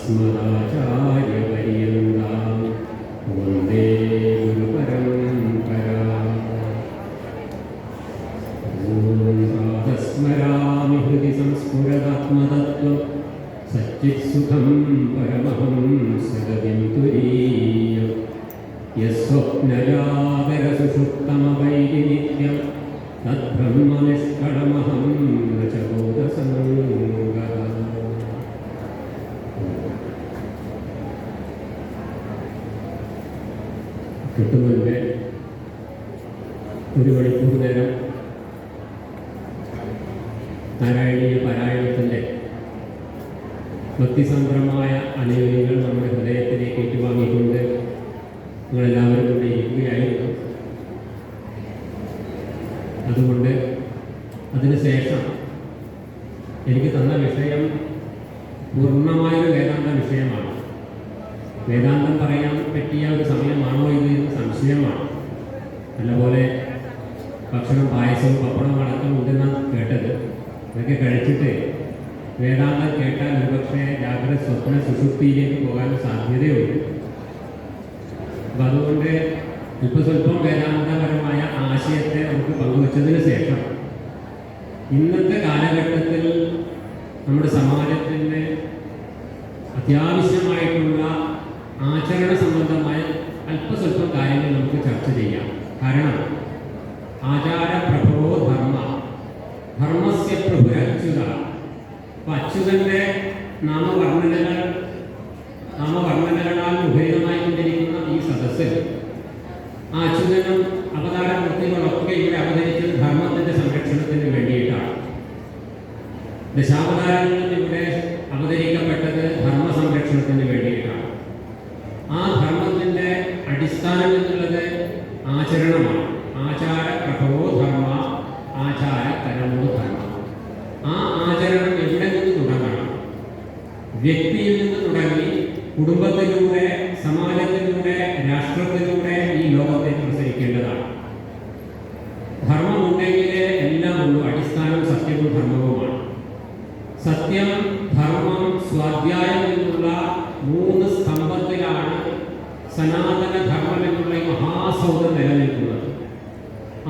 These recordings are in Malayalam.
अस्मदाचार्यपर्यन्तां वन्दे गुरुपरम्पराम्। ॐ स्मरामि हृदि संस्फुरदात्मतत्त्वं सच्चित्सुखं परमहंसगतिं तुरीयं यस्वप्नजागरसुषुप्तमवैरि नित्यं तद्ब्रह्मनिष्कळमहं न च बोधसङ्गः। കിട്ടുന്നതിൻ്റെ ഒരു മണിക്കൂർ നേരം നാരായണീയ പാരായണത്തിൻ്റെ ഭക്തിസംഗ്രമായ അനുയോജ്യങ്ങൾ നമ്മുടെ ഹൃദയത്തിലേക്ക് ഏറ്റുവാങ്ങിക്കൊണ്ട് നിങ്ങളെല്ലാവരും കൂടെ ഇരിക്കുകയായിരുന്നു. അതുകൊണ്ട് അതിനുശേഷം എനിക്ക് തന്ന വിഷയം പൂർണ്ണമായൊരു വേദാന്ത വിഷയമാണ്. വേദാന്തം പറയാൻ പറ്റിയ ഒരു സമയമാണോ ഇത് എന്ന് സംശയമാണ്. നല്ലപോലെ ഭക്ഷണം, പായസവും പപ്പടവും അടക്കം ഉണ്ടെന്നാണ് കേട്ടത്. ഇതൊക്കെ കഴിച്ചിട്ട് വേദാന്തം കേട്ടാൽ ഒരുപക്ഷെ ജാഗ്രത സ്വപ്ന സുഷുപ്തിയിലേക്ക് പോകാൻ സാധ്യതയുണ്ട്. അപ്പം അതുകൊണ്ട് സ്വല്പം വേദാന്തപരമായ ആശയത്തെ നമുക്ക് പങ്കുവച്ചതിന് ശേഷം ഇന്നത്തെ കാലഘട്ടത്തിൽ നമ്മുടെ സമാജത്തിന് അത്യാവശ്യമായിട്ടുള്ള ആചരണ സംബന്ധമായ അല്പസ്വല്പം കാര്യങ്ങൾ നമുക്ക് ചർച്ച ചെയ്യാം. കാരണം ആചാരപ്രഭവോ ധർമ്മ, ധർമ്മസ്യ പ്രഭുരച്യുത. അപ്പോൾ അച്യുതൻ്റെ നാമവർണ്ണനകളാൽ മുഖരിതമായിക്കൊണ്ടിരിക്കുന്ന ഈ സദസ്സിൽ ആ അച്യുതനും അവതാരമൂർത്തികളൊക്കെ ഇവിടെ അവതരിച്ചത് ധർമ്മത്തിൻ്റെ സംരക്ഷണത്തിന് വേണ്ടിയിട്ടാണ്. ദശാവതാരങ്ങളിൽ ഇവിടെ അവതരിക്കപ്പെട്ടത് ധർമ്മ സംരക്ഷണത്തിന് വേണ്ടിയിട്ടാണ്. ആ ധർമ്മത്തിൻ്റെ അടിസ്ഥാനം എന്നുള്ളത് ആചരണമാണ്. ആചാര പ്രഭവോ ധർമ്മ, ആചാര കരമോ ധർമ്മ. ആ ആചരണം എവിടെ നിന്ന് തുടങ്ങണം? വ്യക്തിയിൽ നിന്ന് തുടങ്ങി കുടുംബത്തിലൂടെ, സമാജത്തിലൂടെ, രാഷ്ട്രത്തിലൂടെ ഈ ലോകത്തെ പ്രസരിക്കേണ്ടതാണ്. ധർമ്മമുണ്ടെങ്കിലേ എല്ലാം ഉള്ളൂ. അടിസ്ഥാനം സത്യവും ധർമ്മവുമാണ്. സത്യം, ധർമ്മം, സ്വാധ്യായം എന്നുള്ള 3 സ്തംഭത്തിലാണ് സനാതന ധർമ്മം എന്നുള്ള ഈ മഹാസൗധം നിലനിൽക്കുന്നത്.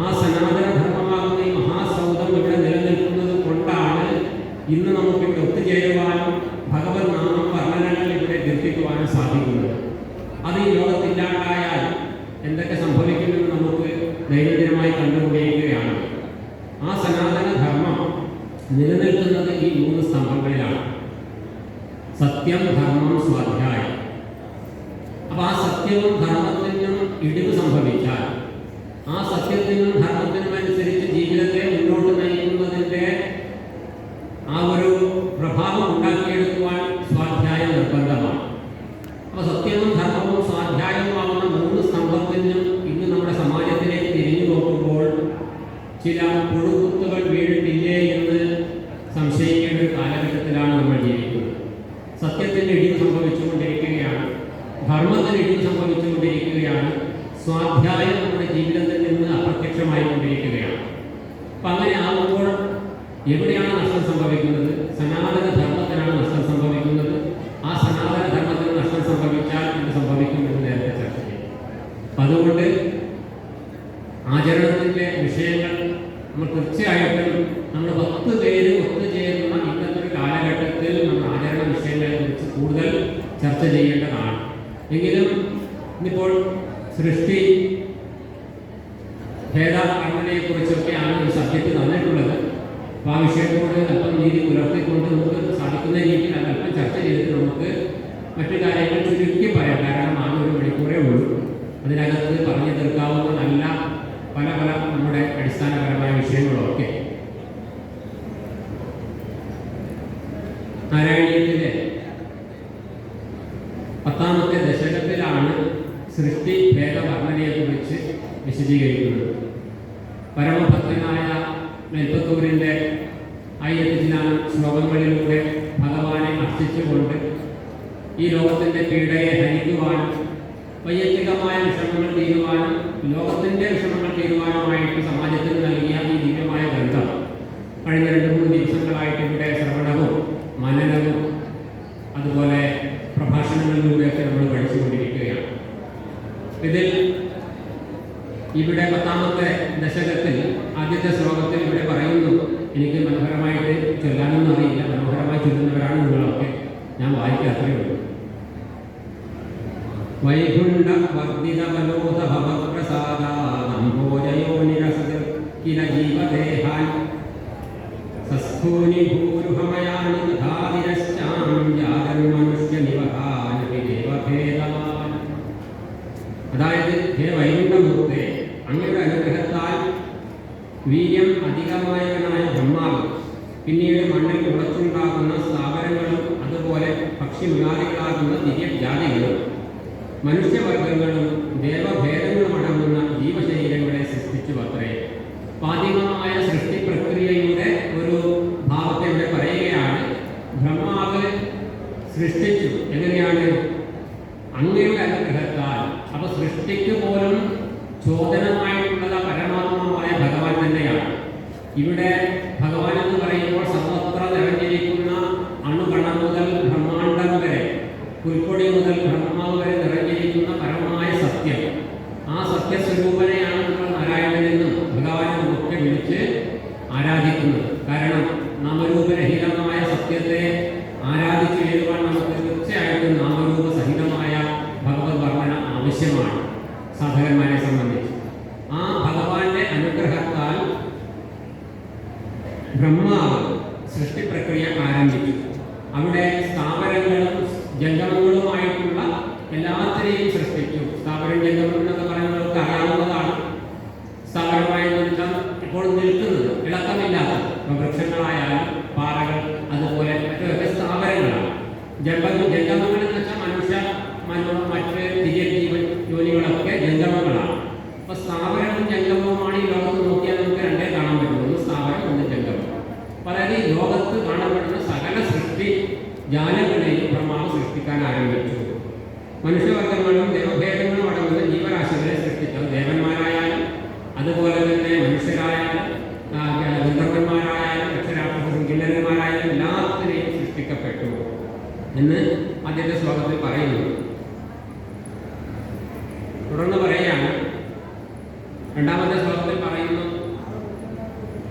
ആ സനാതന ധർമ്മമാകുന്ന ഈ മഹാസൗധം ഇവിടെ നിലനിൽക്കുന്നത് കൊണ്ടാണ് ഇന്ന് നമുക്കിവിടെ ഒത്തുചേരുവാനും ഭഗവത് നാമം വർണ്ണനകൾ ഇവിടെ കീർത്തിക്കുവാനും സാധിക്കുന്നത്. അത് ഈ ലോകത്തില്ലാണ്ടായാൽ എന്തൊക്കെ സംഭവിക്കുമെന്ന് നമുക്ക് ദൈനംദിനമായി കണ്ടുകൊണ്ടിരിക്കുകയാണ്. ആ സനാതന ധർമ്മം നിലനിൽക്കുന്നത് ഈ 3 സ്തംഭങ്ങളിലാണ്: സത്യം, ധർമ്മം, സ്വാധ്യായം. അപ്പോൾ ആ സത്യവും ധർമ്മത്തിനും ഇടിവ് സംഭവിച്ചാൽ ആ സത്യത്തിനും ധർമ്മത്തിനും അനുസരിച്ച് ജീവിതത്തെ മുന്നോട്ട് നയിക്കുന്നതിൻ്റെ ആ ഒരു പ്രഭാവം ഉണ്ടാക്കിയെടുക്കുവാൻ സ്വാധ്യായം നിർബന്ധമാണ്. അപ്പോൾ സത്യവും ധർമ്മവും സ്വാധ്യായവുമാവുന്ന 3 സ്തംഭത്തിനും ഇന്ന് നമ്മുടെ സമാജത്തിലേക്ക് തിരിഞ്ഞു നോക്കുമ്പോൾ ചില പുഴുകുത്തുകൾ വീണിട്ടില്ലേ എന്ന് സംശയിക്കേണ്ട ഒരു കാലഘട്ടത്തിലാണ് നമ്മൾ ജീവിക്കുന്നത്. സത്യത്തിന് ഇടിവ് സംഭവിച്ചുകൊണ്ടിരിക്കുകയാണ്, ധർമ്മത്തിന് ഇടിവ് സംഭവിച്ചുകൊണ്ടിരിക്കുകയാണ്, സ്വാധ്യായം നമ്മുടെ ജീവിതത്തിൽ നിന്ന് അപ്രത്യക്ഷമായിക്കൊണ്ടിരിക്കുകയാണ്. അപ്പം അങ്ങനെ ആകുമ്പോൾ എവിടെയാണ് നഷ്ടം സംഭവിക്കുന്നത്? സനാതന ധർമ്മത്തിനാണ് നഷ്ടം സംഭവിക്കുന്നത്. ആ സനാതന ധർമ്മത്തിന് നഷ്ടം സംഭവിച്ചാൽ എന്ത് സംഭവിക്കുമെന്ന് നേരത്തെ ചർച്ച ചെയ്യും. അപ്പം അതുകൊണ്ട് ആചരണത്തിൻ്റെ വിഷയങ്ങൾ നമ്മൾ തീർച്ചയായിട്ടും നമ്മൾ 10 പേര് ഒത്തുചേരുന്ന ഇന്നത്തെ ഒരു കാലഘട്ടത്തിൽ നമ്മൾ ആചരണ വിഷയങ്ങളെ കുറിച്ച് കൂടുതൽ ചർച്ച ചെയ്യേണ്ടതാണ്. എങ്കിലും ഇന്നിപ്പോൾ സൃഷ്ടി ഭേദവർണ്ണനയെക്കുറിച്ചൊക്കെയാണ് ഒരു സബ്ജക്റ്റ് തന്നിട്ടുള്ളത്. അപ്പോൾ ആ വിഷയത്തോട് അല്പം നീതി പുലർത്തിക്കൊണ്ട് നമുക്ക് സാധിക്കുന്ന രീതിയിൽ അല്പം ചർച്ച ചെയ്തിട്ട് നമുക്ക് മറ്റു കാര്യങ്ങൾ ചുരുക്കി പറയാം. കാരണം ആ 1 മണിക്കൂറേ ഉള്ളൂ. അതിനകത്ത് പറഞ്ഞു തീർക്കാവുന്ന നല്ല പല നമ്മുടെ അടിസ്ഥാനപരമായ വിഷയങ്ങളൊക്കെ നാരായണീയത്തിലെ 10ാമത്തെ ദശകത്തിലാണ് സൃഷ്ടി ഭേദവർണ്ണനയെക്കുറിച്ച് വിശദീകരിക്കുന്നത്. പരമഭക്തനായ മേൽപ്പത്തൂരിൻ്റെ 1000 ചിലാനം ശ്ലോകങ്ങളിലൂടെ ഭഗവാനെ അർച്ചിച്ചുകൊണ്ട് ഈ ലോകത്തിൻ്റെ പീഡയെ ഹരിക്കുവാനും വൈയക്തികമായ വിഷമങ്ങൾ തീരുവാനും ലോകത്തിൻ്റെ വിഷമങ്ങൾ തീരുവാനുമായിട്ട് സമാജത്തിന് നൽകിയ ഈ ദിവ്യമായ ഗ്രന്ഥം കഴിഞ്ഞ 2-3 ദിവസങ്ങളായിട്ട് ഇവിടെ ശ്രവണവും മനനവും അതുപോലെ പ്രഭാഷണങ്ങളിലൂടെയൊക്കെ നമ്മൾ പഠിച്ചുകൊണ്ടിരിക്കുകയാണ്. ഇതിൽ ഇവിടെ 10ാമത്തെ ദശകത്തിൽ ആദ്യത്തെ ശ്ലോകത്തിൽ ഇവിടെ പറയുന്നു, എനിക്ക് മനോഹരമായിട്ട് ചൊല്ലാനൊന്നും അറിയില്ല, മനോഹരമായി ചൊല്ലുന്നവരാണ് നിങ്ങളൊക്കെ, ഞാൻ വായിക്കാത്രേ ഉള്ളൂ. വൈകുണ്ഠ വർദ്ധിത മനോധ ഭവപ്രസാദാംഭോജയോ നിരസകില ജീവദേഹാൻ സസ്ഥൂനി ഭൂരുഹമയാനി തഥാവിരശ്ചാം യാതൻ മനുഷ്യ നിവഹാനി ദേവഭേദവാൻ. അതായത് ഹേ വൈകുണ്ഠമൂർത്തേ, അങ്ങയുടെ അനുഗ്രഹത്താൽ വീര്യം അധികമായവനായ ബ്രഹ്മാവ് പിന്നീട് മണ്ണിൽ മുളച്ചുണ്ടാകുന്ന സ്ഥാപനങ്ങളും അതുപോലെ പക്ഷിമൃഗാദികളാകുന്ന ദിവ്യജാതികളും മനുഷ്യവർഗങ്ങളും ദേവഭേദങ്ങളും അടങ്ങുന്ന ജീവശരീരങ്ങളെ സൃഷ്ടിച്ചു അത്രേ. പാതികമായ സൃഷ്ടി പ്രക്രിയയുടെ ഒരു ഭാവത്തെ ഇവിടെ പറയുകയാണ്. ബ്രഹ്മാവ് സൃഷ്ടിച്ചു. എങ്ങനെയാണ്? അങ്ങയുടെ അനുഗ്രഹത്താൽ. അപ്പൊ സൃഷ്ടിക്ക് പോലും ചോദനമായിട്ടുള്ളത് പരമാത്മാവായ ഭഗവാൻ തന്നെയാണ്. ഇവിടെ ഭഗവാൻ എന്ന് പറയുമ്പോൾ സർവത്ര നിറഞ്ഞിരിക്കുന്ന അണുകണം മുതൽ ബ്രഹ്മാണ്ടം വരെ, പുൽക്കൊടി മുതൽ ബ്രഹ്മാവ് വരെ നിറഞ്ഞിരിക്കുന്ന പരമമായ സത്യം. ആ സത്യസ്വരൂപനെയാണ് നമ്മൾ നാരായണനെന്നും ഭഗവാനെ ഒക്കെ വിളിച്ച് ആരാധിക്കുന്നത്. കാരണം നാമരൂപരഹിതമായ സത്യത്തെ ആരാധിച്ചു എഴുതുവാൻ നമുക്ക് തീർച്ചയായിട്ടും നാമരൂപ സഹിതമായ ഭഗവത് വർണ്ണന ആവശ്യമാണ് സാധകന്മാരെ സംബന്ധിച്ച്. ആ ഭഗവാന്റെ അനുഗ്രഹത്താൽ ബ്രഹ്മാവ് സൃഷ്ടി പ്രക്രിയ ആരംഭിച്ചു. അവിടെ സ്ഥാപനങ്ങളും ജംഗമങ്ങളുമായിട്ടുള്ള എല്ലാത്തിനെയും സൃഷ്ടിച്ചു. സ്ഥാപനം ജംഗമം എന്നൊക്കെ പറയുന്നവർക്ക് അറിയാവുന്നതാണ്. സ്ഥാപനമായ ബന്ധം ഇപ്പോൾ നിൽക്കുന്നത് ഇളക്കമില്ലാത്തത് വൃക്ഷങ്ങളായാലും പാറകൾ അതുപോലെ മറ്റൊക്കെ സ്ഥാപനങ്ങളാണ്. ജംഗമങ്ങൾ എന്ന് വെച്ചാൽ മനുഷ്യ മറ്റ് ജോലികളൊക്കെ ജംഗമങ്ങളാണ്. അപ്പൊ സ്ഥാപനവും ജംഗമവുമാണ് ഈ ലോകത്ത് നോക്കിയാൽ നമുക്ക് രണ്ടേ കാണാൻ പറ്റുള്ളൂ, ഒന്ന് സ്ഥാപനം, ഒന്ന് ജംഗമം. അതായത് ഈ ലോകത്ത് കാണപ്പെടുന്ന സകല സൃഷ്ടി ജാലങ്ങളെയും ബ്രഹ്മാവ് സൃഷ്ടിക്കാൻ ആരംഭിച്ചു. മനുഷ്യവർഗങ്ങളും ദേവഭേദങ്ങളും അടങ്ങുന്ന ജീവരാശികളെ സൃഷ്ടിച്ചത് ദേവന്മാരായാലും അതുപോലെ തന്നെ മനുഷ്യരായാലും ഗന്ധർവന്മാരായാലും അക്ഷരാക്ഷസ കിന്നരന്മാരായാലും എല്ലാത്തിനെയും സൃഷ്ടിക്കപ്പെട്ടു എന്ന് ആദ്യത്തെ ശ്ലോകത്തിൽ പറയുന്നു. തുടർന്ന് പറയുകയാണ്, 2ാമത്തെ ശ്ലോകത്തിൽ പറയുന്നു,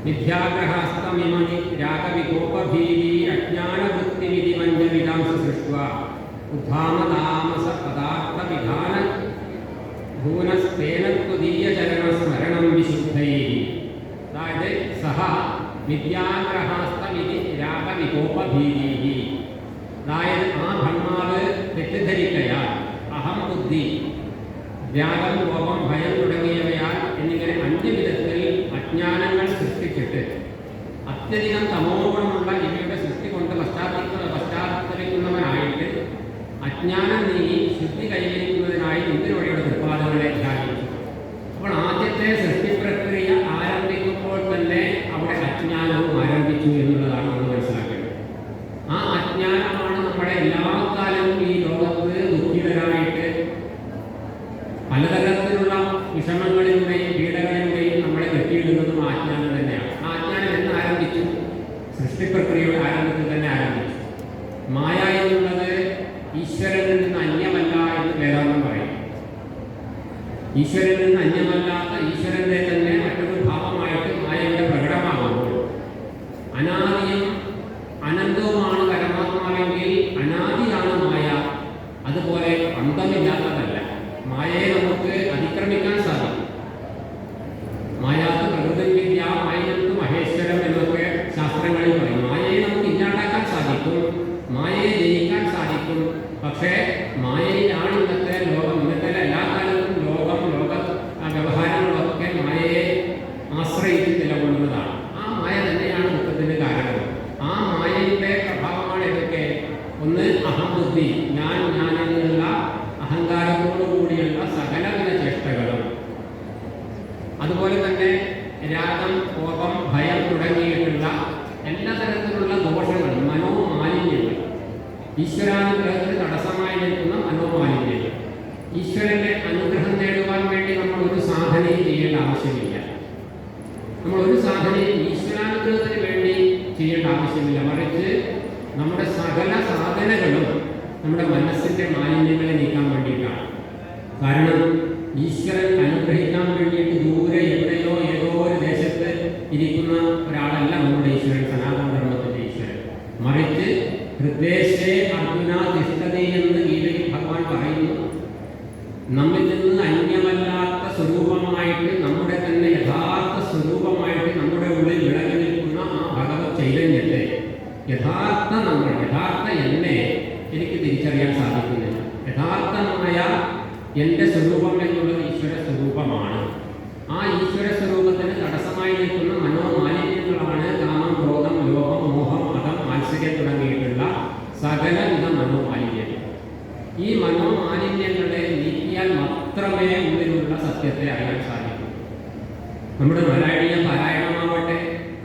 മിഥ്യാഗ്രഹസ്തമിമനി രാഗവികോപഭീതി അജ്ഞാനവൃത്തിവിധി മഞ്ജവിതാംസ സൃഷ്ട്വാ ഉദ്ധാമതാമസ പദാർത്ഥ വിധാന ഭൂനസ്തേന ത്വദീയചരണ സ്മരണം വിശുദ്ധൈഃ. അതായത് സഹ മിഥ്യാഗ്രഹസ്തമിതി രാഗവികോപഭീതി. അതായത് ആ ബ്രഹ്മാവ് തെറ്റിദ്ധരിക്കയാൽ അഹം ബുദ്ധി, രാഗം, കോപം, ഭയം തുടങ്ങിയവയാൽ എന്നിങ്ങനെ 5 വിധത്തിൽ അജ്ഞാനങ്ങൾ സൃഷ്ടിച്ചിട്ട് അത്യധികം തമോഗുണമുള്ള ഇവയുടെ സൃഷ്ടി കൊണ്ട് പശ്ചാത്തലിക്കുന്നവനായിട്ട് അജ്ഞാനം നീങ്ങി ശുദ്ധി കൈവരിക്കുന്നതിനായി ഇന്ദ്രവഴിയുടെ ഉത്പാദനങ്ങളെ ധ്യാനിച്ചു. അപ്പോൾ ആദ്യത്തെ സൃഷ്ടി പ്രക്രിയ ആരംഭിക്കുമ്പോൾ തന്നെ അവിടെ അജ്ഞാനവും ആരംഭിച്ചു എന്നുള്ളതാണ് നമ്മൾ മനസ്സിലാക്കേണ്ടത്. ആ അജ്ഞാനമാണ് നമ്മുടെ എല്ലാ കാലവും ഈ ലോകത്ത് ദുഃഖിതരായിട്ട് പലതരത്തിലുള്ള വിഷമങ്ങളിലൂടെയും പീഡകളിലൂടെയും നമ്മളെ കെട്ടിയിടുന്നതും ആ അജ്ഞാനം തന്നെയാണ്. ആ അജ്ഞാനം എന്ന് ആരംഭിച്ചു? സൃഷ്ടിപ്രക്രിയയുടെ ആരംഭത്തിൽ തന്നെ ആരംഭിച്ചു. മായ എന്നുള്ളത് ഈശ്വരനിൽ നിന്ന് അന്യമല്ല എന്ന് വേദാന്തം പറയും. ഈശ്വരനിൽ നിന്ന് അന്യമല്ലാത്ത ഈശ്വരന്റെ തന്നെ മറ്റൊരു ഭാവമായിട്ട് മായയുടെ പ്രകടമാകുമ്പോൾ അനാദിയും അനന്തവുമാണ് പരമാത്മാവെങ്കിൽ അനാദിയാണ് മായ. അതുപോലെ അന്തമില്ലാത്തതല്ല. മായയെ നമുക്ക് അതിക്രമിക്കാൻ സാധിക്കും. മായാത്ത് പ്രകൃതി വിദ്യ, മായത്ത് മഹേശ്വരം എന്നൊക്കെ ശാസ്ത്രങ്ങളിൽ പറയും. മായയെ നമുക്ക് ഇല്ലാണ്ടാക്കാൻ സാധിക്കും, മായയെ ജയിക്കാൻ സാധിക്കും. പക്ഷേ മായയിലാണ് ഇന്നത്തെ ലോകം. ഇന്നത്തെ എല്ലാ കാലത്തും ലോകം, ലോക വ്യവഹാരങ്ങളൊക്കെ മായയെ ആശ്രയിച്ച് നിലകൊള്ളുന്നതാണ്. ആ മായ തന്നെയാണ് ദുഃഖത്തിന് കാരണം. ആ മായയുടെ പ്രഭാവമാണ് ഇതൊക്കെ. ഒന്ന് അഹംബുദ്ധി, ഞാൻ എന്നുള്ള അഹങ്കാരത്തോടു കൂടിയുള്ള സകലവിധ ചേഷ്ടകളും, അതുപോലെ തന്നെ രാഗം, കോപം, ഭയം തുടങ്ങിയിട്ടുള്ള എല്ലാ തരത്തിലുള്ള ദോഷങ്ങളും, മനോമാലിന്യങ്ങൾ, ഈശ്വരാനുഗ്രഹത്തിന് തടസ്സമായി നിൽക്കുന്ന മനോമാലിന്യങ്ങൾ. ഈശ്വരന്റെ അനുഗ്രഹം നേടുവാൻ വേണ്ടി നമ്മൾ ഒരു സാധനയും ചെയ്യേണ്ട ആവശ്യമില്ല. നമ്മൾ ഒരു സാധനയും ഈശ്വരാനുഗ്രഹത്തിന് വേണ്ടി ചെയ്യേണ്ട ആവശ്യമില്ല. മറിച്ച് നമ്മുടെ സകല സാധനകളും നമ്മുടെ മനസ്സിൻ്റെ കാരണം ഈശ്വരൻ അനുഗ്രഹിക്കാൻ വേണ്ടിയിട്ട് ദൂരെ എവിടെയോ ഏതോ ഒരു ദേശത്ത് ഇരിക്കുന്ന ഒരാളല്ല നമ്മുടെ ഈശ്വരൻ, സനാതന ധർമ്മത്തിൻ്റെ ഈശ്വരൻ. മറിച്ച് ഹൃദയശേ അർജുന തിഷ്ഠതി എന്ന് ഗീതയിൽ ഭഗവാൻ പറയുന്നു. നമ്മിൽ നിന്ന് അന്യമല്ലാത്ത സ്വരൂപമായിട്ട്, നമ്മുടെ തന്നെ യഥാർത്ഥ സ്വരൂപമായിട്ട് നമ്മുടെ ഉള്ളിൽ വിളങ്ങി നിൽക്കുന്ന ആ ഭഗവത് ചൈതന്യത്തെ, യഥാർത്ഥ നമ്മൾ, യഥാർത്ഥ എന്നെ എനിക്ക് തിരിച്ചറിയാൻ സാധിക്കുന്നില്ല. യഥാർത്ഥമായ എൻ്റെ സ്വരൂപം എന്നുള്ളത് ഈശ്വര സ്വരൂപമാണ്. ആ ഈശ്വര സ്വരൂപത്തിന് തടസ്സമായി നിൽക്കുന്ന മനോമാലിന്യങ്ങളാണ് കാമം, ക്രോധം, ലോകം, മോഹം, മതം, മാത്സര്യം തുടങ്ങിയിട്ടുള്ള സകലവിധ മനോമാലിന്യങ്ങൾ. ഈ മനോമാലിന്യങ്ങളെ നീക്കിയാൽ മാത്രമേ ഉള്ളിലുള്ള സത്യത്തെ അറിയാൻ സാധിക്കൂ. നമ്മുടെ നാരായണീയ പാരായണമാവട്ടെ,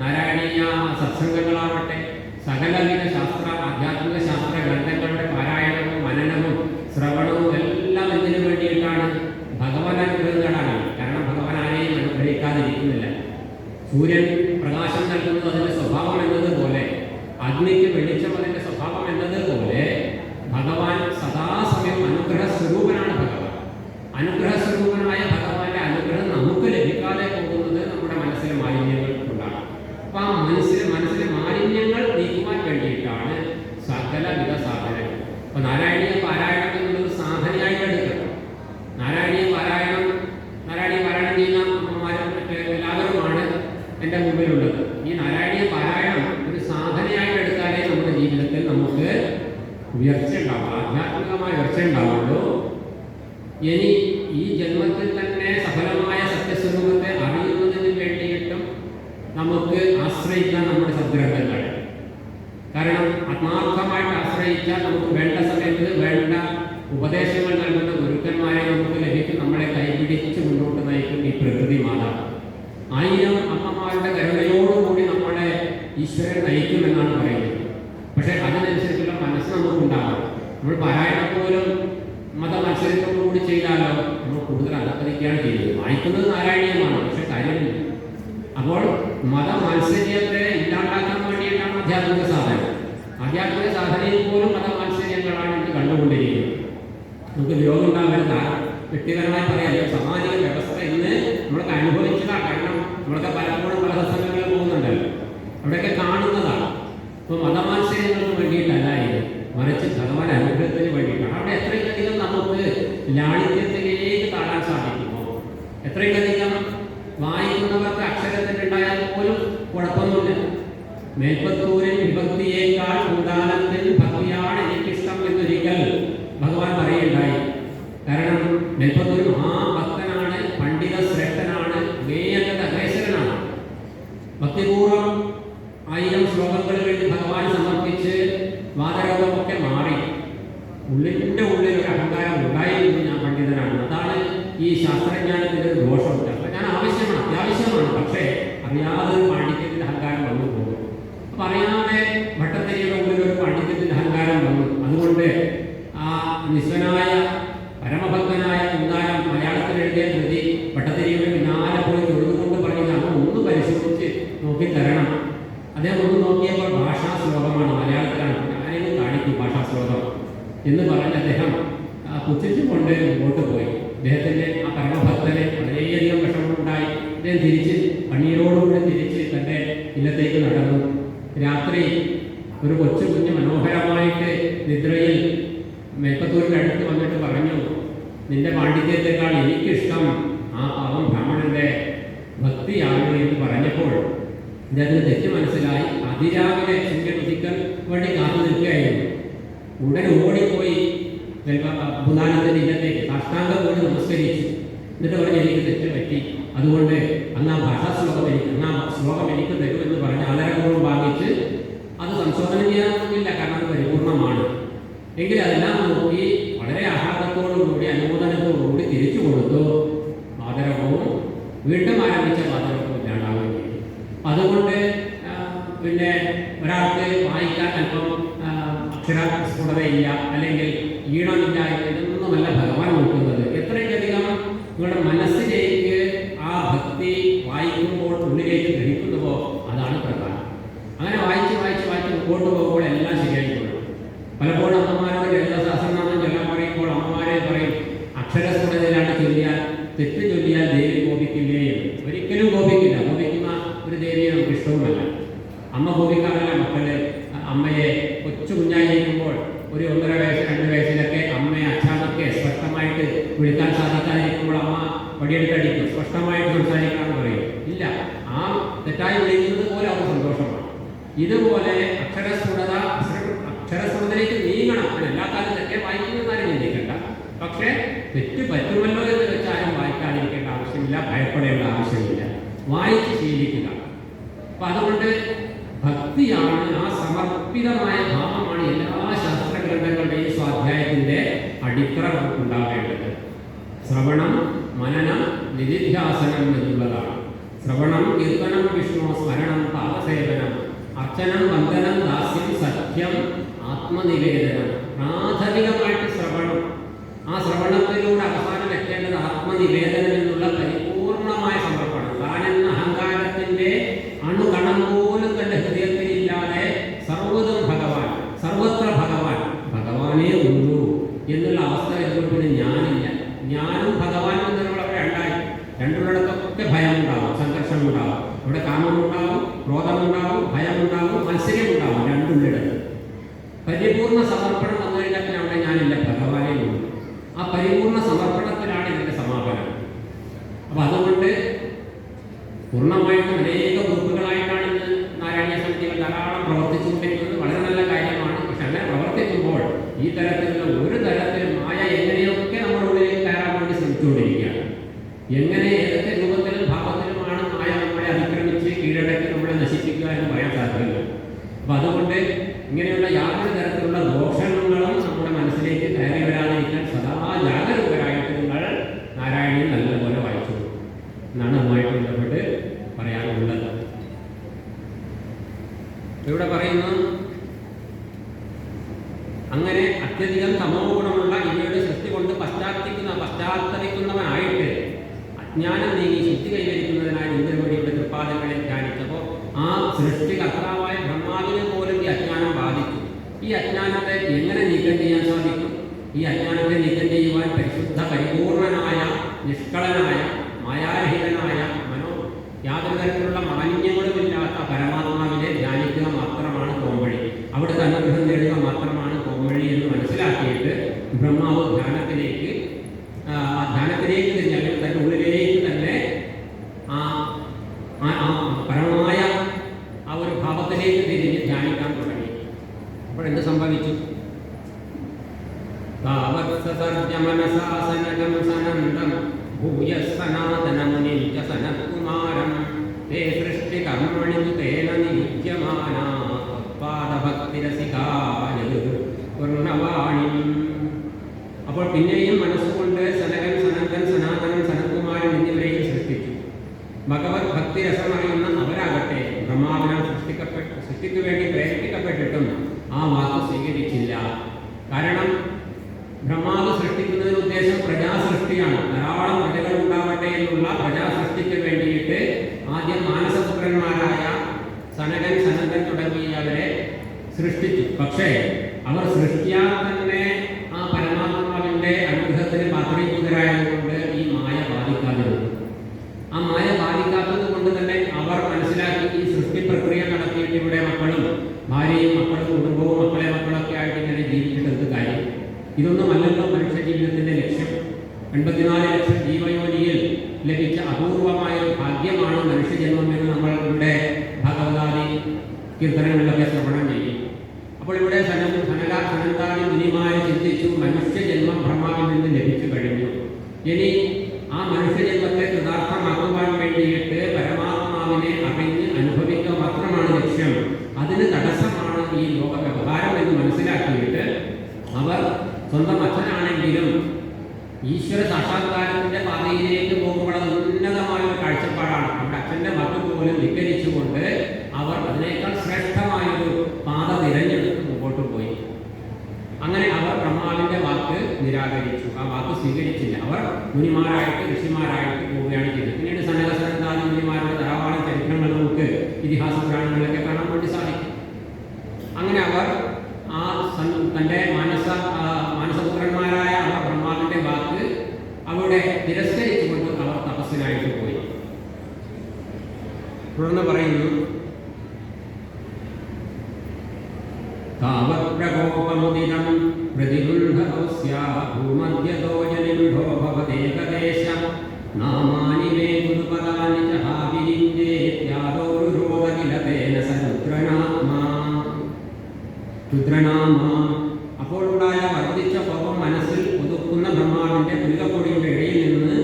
നാരായണീയ സത്സംഗങ്ങളാവട്ടെ, സകലവിധ ശാസ്ത്ര, ആധ്യാത്മിക ശാസ്ത്ര ഗ്രന്ഥങ്ങളുടെ പാരായണവും മനനവും ശ്രവണവും എല്ലാം ഇതിനു വേണ്ടിയിട്ടാണ് ഭഗവാൻ അനുഗ്രഹം നേടാനാണ്. കാരണം ഭഗവാൻ ആരെയും അനുഗ്രഹിക്കാതിരിക്കുന്നില്ല. സൂര്യൻ പ്രകാശം നൽകുന്നത് അതിൻ്റെ സ്വഭാവം എന്നതുപോലെ, അഗ്നിക്ക് വെളിച്ചം അതിൻ്റെ സ്വഭാവം എന്നതുപോലെ, ഭഗവാൻ സദാസമയം അനുഗ്രഹ സ്വരൂപനാണ്. അനുഗ്രഹ സ്വരൂപനായ ഭഗവാന്റെ അനുഗ്രഹം നമുക്ക് ലഭിക്കാതെ പോകുന്നത് നമ്മുടെ മനസ്സിലെ മാലിന്യങ്ങൾ കൊണ്ടാണ്. അപ്പം ആ മനസ്സിലെ മാലിന്യങ്ങൾ നീക്കുവാൻ വേണ്ടിയിട്ടാണ് സകലവിധ സാധനങ്ങൾ. അപ്പോൾ നാരായണീയ പാരായണം എന്നുള്ളത് സാധനയായിട്ട് എടുക്കണം. നാരായണീയ പാരായണം ചെയ്യുന്ന അമ്മമാരും എല്ലാവരുമാണ് എൻ്റെ മുമ്പിലുള്ളത്. ഈ നാരായണീയ പാരായണം ഒരു സാധനയായിട്ട് എടുത്താലേ നമ്മുടെ ജീവിതത്തിൽ നമുക്ക് ഉയർച്ച ഉണ്ടാവും, ആധ്യാത്മികമായ ഉയർച്ച ഉണ്ടാവുള്ളൂ. ഇനി ഈ ജന്മത്തിൽ തന്നെ സഫലമായ സത്യസ്വരൂപത്തെ അറിയുന്നതിന് വേണ്ടിയിട്ടും നമുക്ക് ആശ്രയിക്കാൻ നമ്മുടെ സദ്ഗ്രന്ഥങ്ങൾ. കാരണം ആത്മാർത്ഥമായിട്ട് ആശ്രയിച്ചാൽ നമുക്ക് വേണ്ട സമയത്ത് വേണ്ട ഉപദേശങ്ങൾ നൽകുന്ന ഗുരുക്കന്മാരെ നമുക്ക് ലഭിക്കും. നമ്മളെ കൈപിടിച്ച് മുന്നോട്ട് നയിക്കും ഈ പ്രകൃതി മാതാവ്. 1000 അമ്മമാരുടെ കരുണയോടുകൂടി നമ്മളെ ഈശ്വരൻ നയിക്കുമെന്നാണ് പറയുന്നത്. പക്ഷെ അതിനനുസരിച്ചുള്ള മനസ്സ് നമുക്കുണ്ടാകണം. നമ്മൾ പാരായണം പോലും മതമത്സരത്തോടുകൂടി ചെയ്താലോ നമ്മൾ കൂടുതൽ അധപ്പതിക്കുകയാണ് ചെയ്യുന്നത്. വായിക്കുന്നത് നാരായണീയമാണ്, പക്ഷെ കാര്യമില്ല. അപ്പോൾ മതമാത്സര്യത്തെ ഇല്ലാണ്ടാക്കാൻ വേണ്ടിയിട്ടാണ് ആധ്യാത്മിക സാധന. ആധ്യാത്മിക സാധനയിൽ പോലും മതമാത്സര്യങ്ങളാണ് ഇത് കണ്ടുകൊണ്ടിരിക്കുന്നത്. നമുക്ക് വിരോധം ഉണ്ടാകരുത്. വ്യക്തിപരമായി പറയാമല്ലോ, സാമാജിക വ്യവസ്ഥ ഇന്ന് നമ്മളൊക്കെ അനുഭവിച്ചതാണ്. കാരണം നമ്മളൊക്കെ പലപ്പോഴും പല സത്സംഗങ്ങളിൽ പോകുന്നുണ്ടല്ലോ, അവിടെയൊക്കെ കാണുന്നതാണ്. ഇപ്പോൾ മതമാത്സര്യങ്ങൾക്ക് വേണ്ടിയിട്ടല്ല ഇത്, മറിച്ച് ഭഗവാൻ അനുഗ്രഹത്തിന് വേണ്ടിയിട്ടാണ്. അവിടെ എത്രയധികം നമുക്ക് ലാളിത്യത്തിലേക്ക് താഴാൻ സാധിക്കുമോ, എത്രയധികം വായിക്കുന്നവർക്ക് അക്ഷരത്തിലുണ്ടായാൽ പോലും കുഴപ്പമൊന്നുമില്ല. മേൽപ്പത്തൂരിൽ വിഭക്തിയേക്കാൾ ഉദാനത്തിൽ ഭക്തിയാണ് എനിക്കിഷ്ടം എന്നൊരിക്കൽ ഭഗവാൻ പറയുണ്ടായി. കാരണം മേൽപ്പത്തൂർ മഹാഭക്തനാണ്, പണ്ഡിത ശ്രേഷ്ഠനാണ്, അങ്ങേയറ്റത്തെ അഗ്രേസരനാണ്. ഭക്തിപൂർവ്വം 1000 ശ്ലോകങ്ങൾ വേണ്ടി ഭഗവാൻ സമർപ്പിച്ച് വാദരോഗമൊക്കെ മാറി. ഉള്ളിൻ്റെ ഉള്ളിൽ ഒരു അഹങ്കാരം ഉണ്ടായിരുന്നു, ഞാൻ പണ്ഡിതനാണ്. അതാണ് ഈ ശാസ്ത്രജ്ഞാനത്തിൻ്റെ ഒരു ദോഷം. ശാസ്ത്രജ്ഞാനം ആവശ്യമാണ്, അത്യാവശ്യമാണ്. പക്ഷേ അറിയാതെ ഒരു പാണ്ഡിത്യത്തിൻ്റെ അഹങ്കാരം വന്നു പോകും. അപ്പം അറിയാതെ ഭട്ടത്തിരിയുടെ ഉള്ളിൽ ഒരു പാണ്ഡിത്യത്തിൻ്റെ അഹങ്കാരം വന്നു. അതുകൊണ്ട് ആ നിസ്വനായ പരമഭക്തനായ കുന്താനം മലയാളത്തിൽ എഴുതിയ കൃതി ഭട്ടത്തിരിയുടെ പിന്നാലെ പോയി തൊഴുതുകൊണ്ട് പറഞ്ഞത് അങ്ങ് ഒന്ന് പരിശോധിച്ച് നോക്കിത്തരണം. അദ്ദേഹം ഒന്ന് നോക്കിയപ്പോൾ ഭാഷാ ശ്ലോകമാണ്, മലയാളത്തിലാണ്. ആരെങ്കിലും കാണിക്കും ഭാഷാ ശ്ലോകം എന്ന് പറഞ്ഞ് അദ്ദേഹം പുച്ഛിച്ചുകൊണ്ട് മുമ്പോട്ട് പോയി. അദ്ദേഹത്തിൻ്റെ ആ പരമഭക്തനെ വളരെയധികം വിഷമമുണ്ടായി. അദ്ദേഹം തിരിച്ച് കണ്ണീരോടുകൂടി തിരിച്ച് തൻ്റെ ഇല്ലത്തേക്ക് നടന്നു. രാത്രി ഒരു കൊച്ചു കുഞ്ഞ് മനോഹരമായിട്ട് നിദ്രയിൽ മേൽപ്പത്തൂരിൻ്റെ അടുത്ത് വന്നിട്ട് പറഞ്ഞു, നിന്റെ പാണ്ഡിത്യത്തെക്കാൾ എനിക്കിഷ്ടം ആ പാവം ബ്രാഹ്മണൻ്റെ ഭക്തിയാണ് എന്ന് പറഞ്ഞപ്പോൾ ഇദ്ദേഹത്തിന് തെറ്റ് മനസ്സിലായി. അതിരാവിലെ സൂര്യൻ ഉദിക്കാൻ വേണ്ടി കാത്തു നിൽക്കുകയായിരുന്നു. ഉടനെ ഓടിപ്പോയി ബുധാനത്തിൻ്റെ ഇല്ലത്തേക്ക് സാഷ്ടാംഗം കൊണ്ട് നമസ്കരിച്ചു. എന്നിട്ട് പറഞ്ഞ് എനിക്ക് തെറ്റ് പറ്റി, അതുകൊണ്ട് അങ്ങ് ആ ഭാഷാ ശ്ലോകം എനിക്ക് തരുമെന്ന് പറഞ്ഞ് ആദരപൂർവ്വം വാങ്ങിച്ച് അത് സംശോധന ചെയ്യാനൊന്നുമില്ല, കാരണം അത് പരിപൂർണമാണ്. എങ്കിൽ അതെല്ലാം നോക്കി വളരെ ആഹ്ലാദത്തോടുകൂടി അനുമോദനത്തോടുകൂടി തിരിച്ചു കൊടുത്തു. ആദരവും വീണ്ടും ആരംഭിച്ച പാദരവും ഇല്ലാണ്ടാവുകയും ചെയ്തു. അതുകൊണ്ട് പിന്നെ ഒരാൾക്ക് വായിക്കാൻ അല്പം അക്ഷരസ്ഫുടതയില്ല, അല്ലെങ്കിൽ ഈണമില്ല, ഇതൊന്നുമല്ല ഭഗവാൻ നോക്കുന്നത്. എത്രയധികം നിങ്ങളുടെ മനസ്സിലേക്ക് ആ ഭക്തി വായിക്കുമ്പോൾ ഉള്ളിലേക്ക് ഗ്രഹിക്കുന്നുവോ അതാണ് പ്രധാനം. അങ്ങനെ വായിച്ച് മുമ്പോട്ട് പോകുമ്പോൾ എല്ലാം ശരിയായിക്കൊള്ളും. പലപ്പോഴും അമ്മമാരോട് ലളിത സഹസ്രനാമം ചൊല്ലാൻ പറയുമ്പോൾ അമ്മമാരെ പറയും അക്ഷരസ്ഫുടതയിലാണ് ചൊല്ലിയാൽ, തെറ്റ് ചൊല്ലിയാൽ ദേവി കോപിക്കില്ലേയും? ഒരിക്കലും കോപിക്കില്ല. കോപിക്കുന്ന ഒരു ദേവിയെ നമുക്ക് ഇഷ്ടവുമല്ല. അമ്മ കോപിക്കാറില്ല മക്കളെ. അമ്മയെ കൊച്ചു കുഞ്ഞായിരിക്കുമ്പോൾ ഒരു 1.5 വയസ്സ് 2 വയസ്സിലൊക്കെ അമ്മയെ അച്ഛാന്നൊക്കെ സ്പഷ്ടമായിട്ട് വിളിക്കാൻ സാധിക്കാതിരിക്കുമ്പോൾ അമ്മ വടിയെടുത്തടിക്കും, സ്പഷ്ടമായിട്ട് സംസാരിക്കാമെന്ന് പറയും. ഇല്ല, ആ തെറ്റായി വിളിക്കുന്നത് പോലെ അവർ സന്തോഷമാണ്. ഇതുപോലെ അക്ഷരസ്ഫുടതയിലേക്ക് നീങ്ങണം. എല്ലാ കാലം തെറ്റേ വായിക്കുന്നതാരും ചിന്തിക്കേണ്ട. പക്ഷേ തെറ്റ് പറ്റുമല്ലോ എന്ന് വെച്ചാലും വായിക്കാതിരിക്കേണ്ട ആവശ്യമില്ല, ഭയപ്പെടേണ്ട ആവശ്യമില്ല. വായിച്ച് ശീലിക്കുക. അപ്പം അതുകൊണ്ട് ഭക്തിയാണ്, ആ സമർപ്പിതമായ ഭാവമാണ് എല്ലാ ശാസ്ത്രഗ്രന്ഥങ്ങളുടെയും സ്വാധ്യായത്തിൻ്റെ അടിത്തറ ഉണ്ടാവേണ്ടത്. ശ്രവണം, മനനം, നിധിധ്യാസനം എന്നുള്ളതാണ്. ശ്രവണം, കീർത്തനം, വിഷ്ണു സ്മരണം, പാദസേവനം, അർച്ചനം, വന്ദനം, ദാസ്യം, സഖ്യം, ആത്മനിവേദനം. പ്രാഥമികമായിട്ട് ശ്രവണം. ആ ശ്രവണത്തിലൂടെ അവസാനം എത്തേണ്ടത് ആത്മനിവേദനം എന്നുള്ള പരിപൂർണമായ സമർപ്പണം. താനെന്ന അഹങ്കാരത്തിൻ്റെ അണുകണം പോലും തൻ്റെ ഹൃദയത്തിലില്ലാതെ സർവ്വതും ഭഗവാൻ, സർവത്ര ഭഗവാൻ, ഭഗവാനേ ഉള്ളൂ എന്നുള്ള അവസ്ഥ വരുമ്പോൾ പിന്നെ ഞാനില്ല. ഞാനും ഭഗവാനും നമ്മളവിടെ രണ്ടുള്ളിടത്തൊക്കെ ഭയമുണ്ടാവും, സംഘർഷമുണ്ടാവും. ഇവിടെ കാമമുണ്ടാവും, ക്രോധമുണ്ടാവും, ഭയമുണ്ടാവും, മത്സരമുണ്ടാവും. രണ്ടുള്ളിടത്ത് പരിപൂർണ സമർപ്പണം വന്നു കഴിഞ്ഞാൽ പിന്നെ അവിടെ ഞാനില്ല, ഭഗവാനേ ഉള്ളൂ. ആ പരിപൂർണ സമർപ്പണത്തിലാണ് ഇതിൻ്റെ സമാപനം. അപ്പം അതുകൊണ്ട് പൂർണ്ണമായിട്ടും അനേക ഗ്രൂപ്പുകളായിട്ടാണ് ഇന്ന് നാരായണീയ സമിതികൾ ധാരാളം പ്രവർത്തിച്ചുകൊണ്ടിരിക്കുന്നത്. വളരെ നല്ല കാര്യമാണ്. പക്ഷെ അങ്ങനെ പ്രവർത്തിക്കുമ്പോൾ ഈ തരത്തിലുള്ള ഒരു തരത്തിലും മായ എങ്ങനെയൊക്കെ നമ്മുടെ ഉള്ളിലേക്ക് കയറാൻ വേണ്ടി ശ്രമിച്ചുകൊണ്ടിരിക്കുകയാണ്. എങ്ങനെ ഏതൊക്കെ രൂപത്തിലും ഭാവത്തിലുമാണ് മായ നമ്മളെ അതിക്രമിച്ച് കീഴടക്കി നമ്മളെ നശിപ്പിക്കുക എന്ന് പറയാൻ സാധിക്കില്ല. അപ്പം അതുകൊണ്ട് ഇങ്ങനെയുള്ള യാതൊരു തരത്തിലുള്ള ദോഷങ്ങളും നമ്മുടെ മനസ്സിലേക്ക് കയറി വരാതിരിക്കാൻ സദാ ജാഗരൂകരായിട്ട് നിങ്ങൾ നാരായണീയം നല്ലപോലെ വായിച്ചു എന്നാണ് അതുമായിട്ട് ബന്ധപ്പെട്ട് പറയാനുള്ളത്. ഇവിടെ പറയുന്നു, അങ്ങനെ അത്യധികം തമോ ഗുണമുള്ള ഇവയുടെ സൃഷ്ടി കൊണ്ട് പശ്ചാത്തപിക്കുന്നവനായിട്ട് അജ്ഞാനം നീങ്ങി ശുദ്ധി കൈവരിക്കുന്നതിനായി ഇന്ദ്രമണിയുടെ തൃപ്പാദങ്ങളിൽ ധ്യാനിച്ചപ്പോൾ ആ സൃഷ്ടികർത്താവായ ബ്രഹ്മാവിനെ പോലും ഈ അജ്ഞാനം ബാധിച്ചു. ഈ അജ്ഞാനത്തെ എങ്ങനെ നീക്കം ചെയ്യാൻ സാധിക്കും? ഈ അജ്ഞാനത്തെ നീക്കം ചെയ്യുവാൻ പരിശുദ്ധ പരിപൂർണനായ നിഷ്കളനായ മായാരഹിതനായ യാതൊരു തരത്തിലുള്ള മാലിന്യങ്ങളുമില്ലാത്ത പരമാത്മാവിനെ ധ്യാനിക്കുക മാത്രമാണ് പോംവഴി. അവിടുത്തെ അനുഗ്രഹം നേടുക മാത്രമാണ് പോംവഴി എന്ന് മനസ്സിലാക്കിയിട്ട് ബ്രഹ്മാവ് ധ്യാനത്തിലേക്ക് തിരിഞ്ഞാൽ തൻ്റെ ഉള്ളിലേക്ക് തന്നെ പരമമായ ആ ഒരു ഭാവത്തിലേക്ക് തിരിഞ്ഞ് ധ്യാനിക്കാൻ തുടങ്ങി. അപ്പോൾ എന്ത് സംഭവിച്ചു? മനസാസനകം സനന്ദം ഭൂയസനാതനമുനിം ച സനത്കുമാരം തേ സൃഷ്ടികർമ്മണി തേന നിയുജ്യമാനാ പാദഭക്തിരസികായവാണി. അപ്പോൾ പിന്നെയും മനസ്സുകൊണ്ട് സനകൻ, സനന്ദൻ, സനാതനൻ, സനത്കുമാരൻ എന്നിവരെയും സൃഷ്ടിച്ചു. ഭഗവത് ഭക്തി രസമറിയുന്ന അവരാകട്ടെ ബ്രഹ്മാവിനാൽ സൃഷ്ടിക്കു വേണ്ടി പ്രേരിപ്പിക്കപ്പെട്ടിട്ടും ആ വാക്ക് സ്വീകരിച്ചില്ല. കാരണം ബ്രഹ്മാവ് സൃഷ്ടിക്കുന്നതിന് ഉദ്ദേശം പ്രജാസൃഷ്ടിയാണ്. ധാരാളം പ്രജകൾ ഉണ്ടാവട്ടെ എന്നുള്ള പ്രജാസൃഷ്ടിക്ക് വേണ്ടിയിട്ട് ആദ്യം മാനസപുത്രന്മാരായ സനകൻ, സനന്ദൻ തുടങ്ങിയവരെ സൃഷ്ടിച്ചു. പക്ഷേ അവർ സൃഷ്ടിയാൽ തന്നെ ആ പരമാത്മാവിൻ്റെ അനുഗ്രഹത്തിന് പാത്രീഭൂതരായതുകൊണ്ട് ഈ മായ ബാധിക്കാതിരുന്നു. ആ മായ ബാധിക്കാത്തത് കൊണ്ട് തന്നെ അവർ മനസ്സിലാക്കി ഈ സൃഷ്ടി പ്രക്രിയ നടത്തിയിട്ട് ഇവിടെ മക്കളും ഭാര്യയും മക്കളും കുടുംബവും മക്കളൊക്കെ ആയിട്ട് ഇങ്ങനെ ജീവിച്ചിട്ട് എന്ത് കാര്യം? ഇതൊന്നുമല്ലല്ലോ മനുഷ്യ ജീവിതത്തിൻ്റെ ലക്ഷ്യം. 84 ലക്ഷം ജീവയോനിയിൽ ലഭിച്ച അപൂർവമായ ഒരു ഭാഗ്യമാണ് മനുഷ്യജന്മം എന്ന് നമ്മൾ ഇവിടെ ഭഗവതാദി കീർത്തനങ്ങളിലൊക്കെ ശ്രവണം ചെയ്യും. അപ്പോൾ ഇവിടെ സനന്ദാദി മുനിമാരെ ചിന്തിച്ചു, മനുഷ്യജന്മം ബ്രഹ്മാവിൽ നിന്ന് ലഭിച്ചു കഴിഞ്ഞു. ഇനി ആ മനുഷ്യജന്മത്തെ കൃതാർത്ഥമാക്കുവാൻ വേണ്ടിയിട്ട് പരമാത്മാവിനെ അറിഞ്ഞ് അനുഭവിക്കുക മാത്രമാണ് ലക്ഷ്യം. അതിന് തടസ്സമാണ് ഈ ലോക വ്യവഹാരം എന്ന് മനസ്സിലാക്കിയിട്ട് അവർ സ്വന്തം അച്ഛനാണെങ്കിലും ഈശ്വര സാക്ഷാത്കാരത്തിൻ്റെ പാതയിലേക്ക് പോകുമ്പോൾ അത് ഉന്നതമായ ഒരു കാഴ്ചപ്പാടാണ്. നമ്മുടെ അച്ഛൻ്റെ വാക്ക് പോലും ധിക്കരിച്ചുകൊണ്ട് അവർ അതിനേക്കാൾ ശ്രേഷ്ഠമായൊരു പാത തിരഞ്ഞെടുത്ത് മുമ്പോട്ട് പോയി. അങ്ങനെ അവർ ബ്രഹ്മാവിൻ്റെ വാക്ക് നിരാകരിച്ചു, ആ വാക്ക് സ്വീകരിച്ചില്ല. അവർ മുനിമാരായിട്ട് ഋഷിമാരായിട്ട് പോവുകയാണ് ചെയ്തത്. പിന്നീട് സനകാദി മുനിമാരുടെ ധാരാളം ചരിത്രങ്ങൾ നമുക്ക് ഇതിഹാസ പുരാണങ്ങളിലൊക്കെ കാണാൻ വേണ്ടി സാധിക്കും. അങ്ങനെ അവർ തൻ്റെ മാനസപുത്രന്മാരായ അവർ ബ്രഹ്മാവിൻ്റെ വാക്ക് തുടർന്ന് പറയുന്നു, താവത്പ്രകോപമുദിനം പ്രതിബന്ധസ്യാ ഭൂമധ്യതോ ജനിബുധോ ഭവദേകദേശം നാമാനി മേ ഗുരുപദാനി ച ഹാവിരിഞ്ചേത്യാദോരുരോധകിലതേന സ രുദ്രനാമാ. അപ്പോൾ ഉണ്ടായ വർദ്ധിച്ച കോപം മനസ്സിൽ ഒതുക്കുന്ന ബ്രഹ്മാവിന്റെ പുലികപ്പൊടിയുടെ ഇടയിൽ നിന്ന്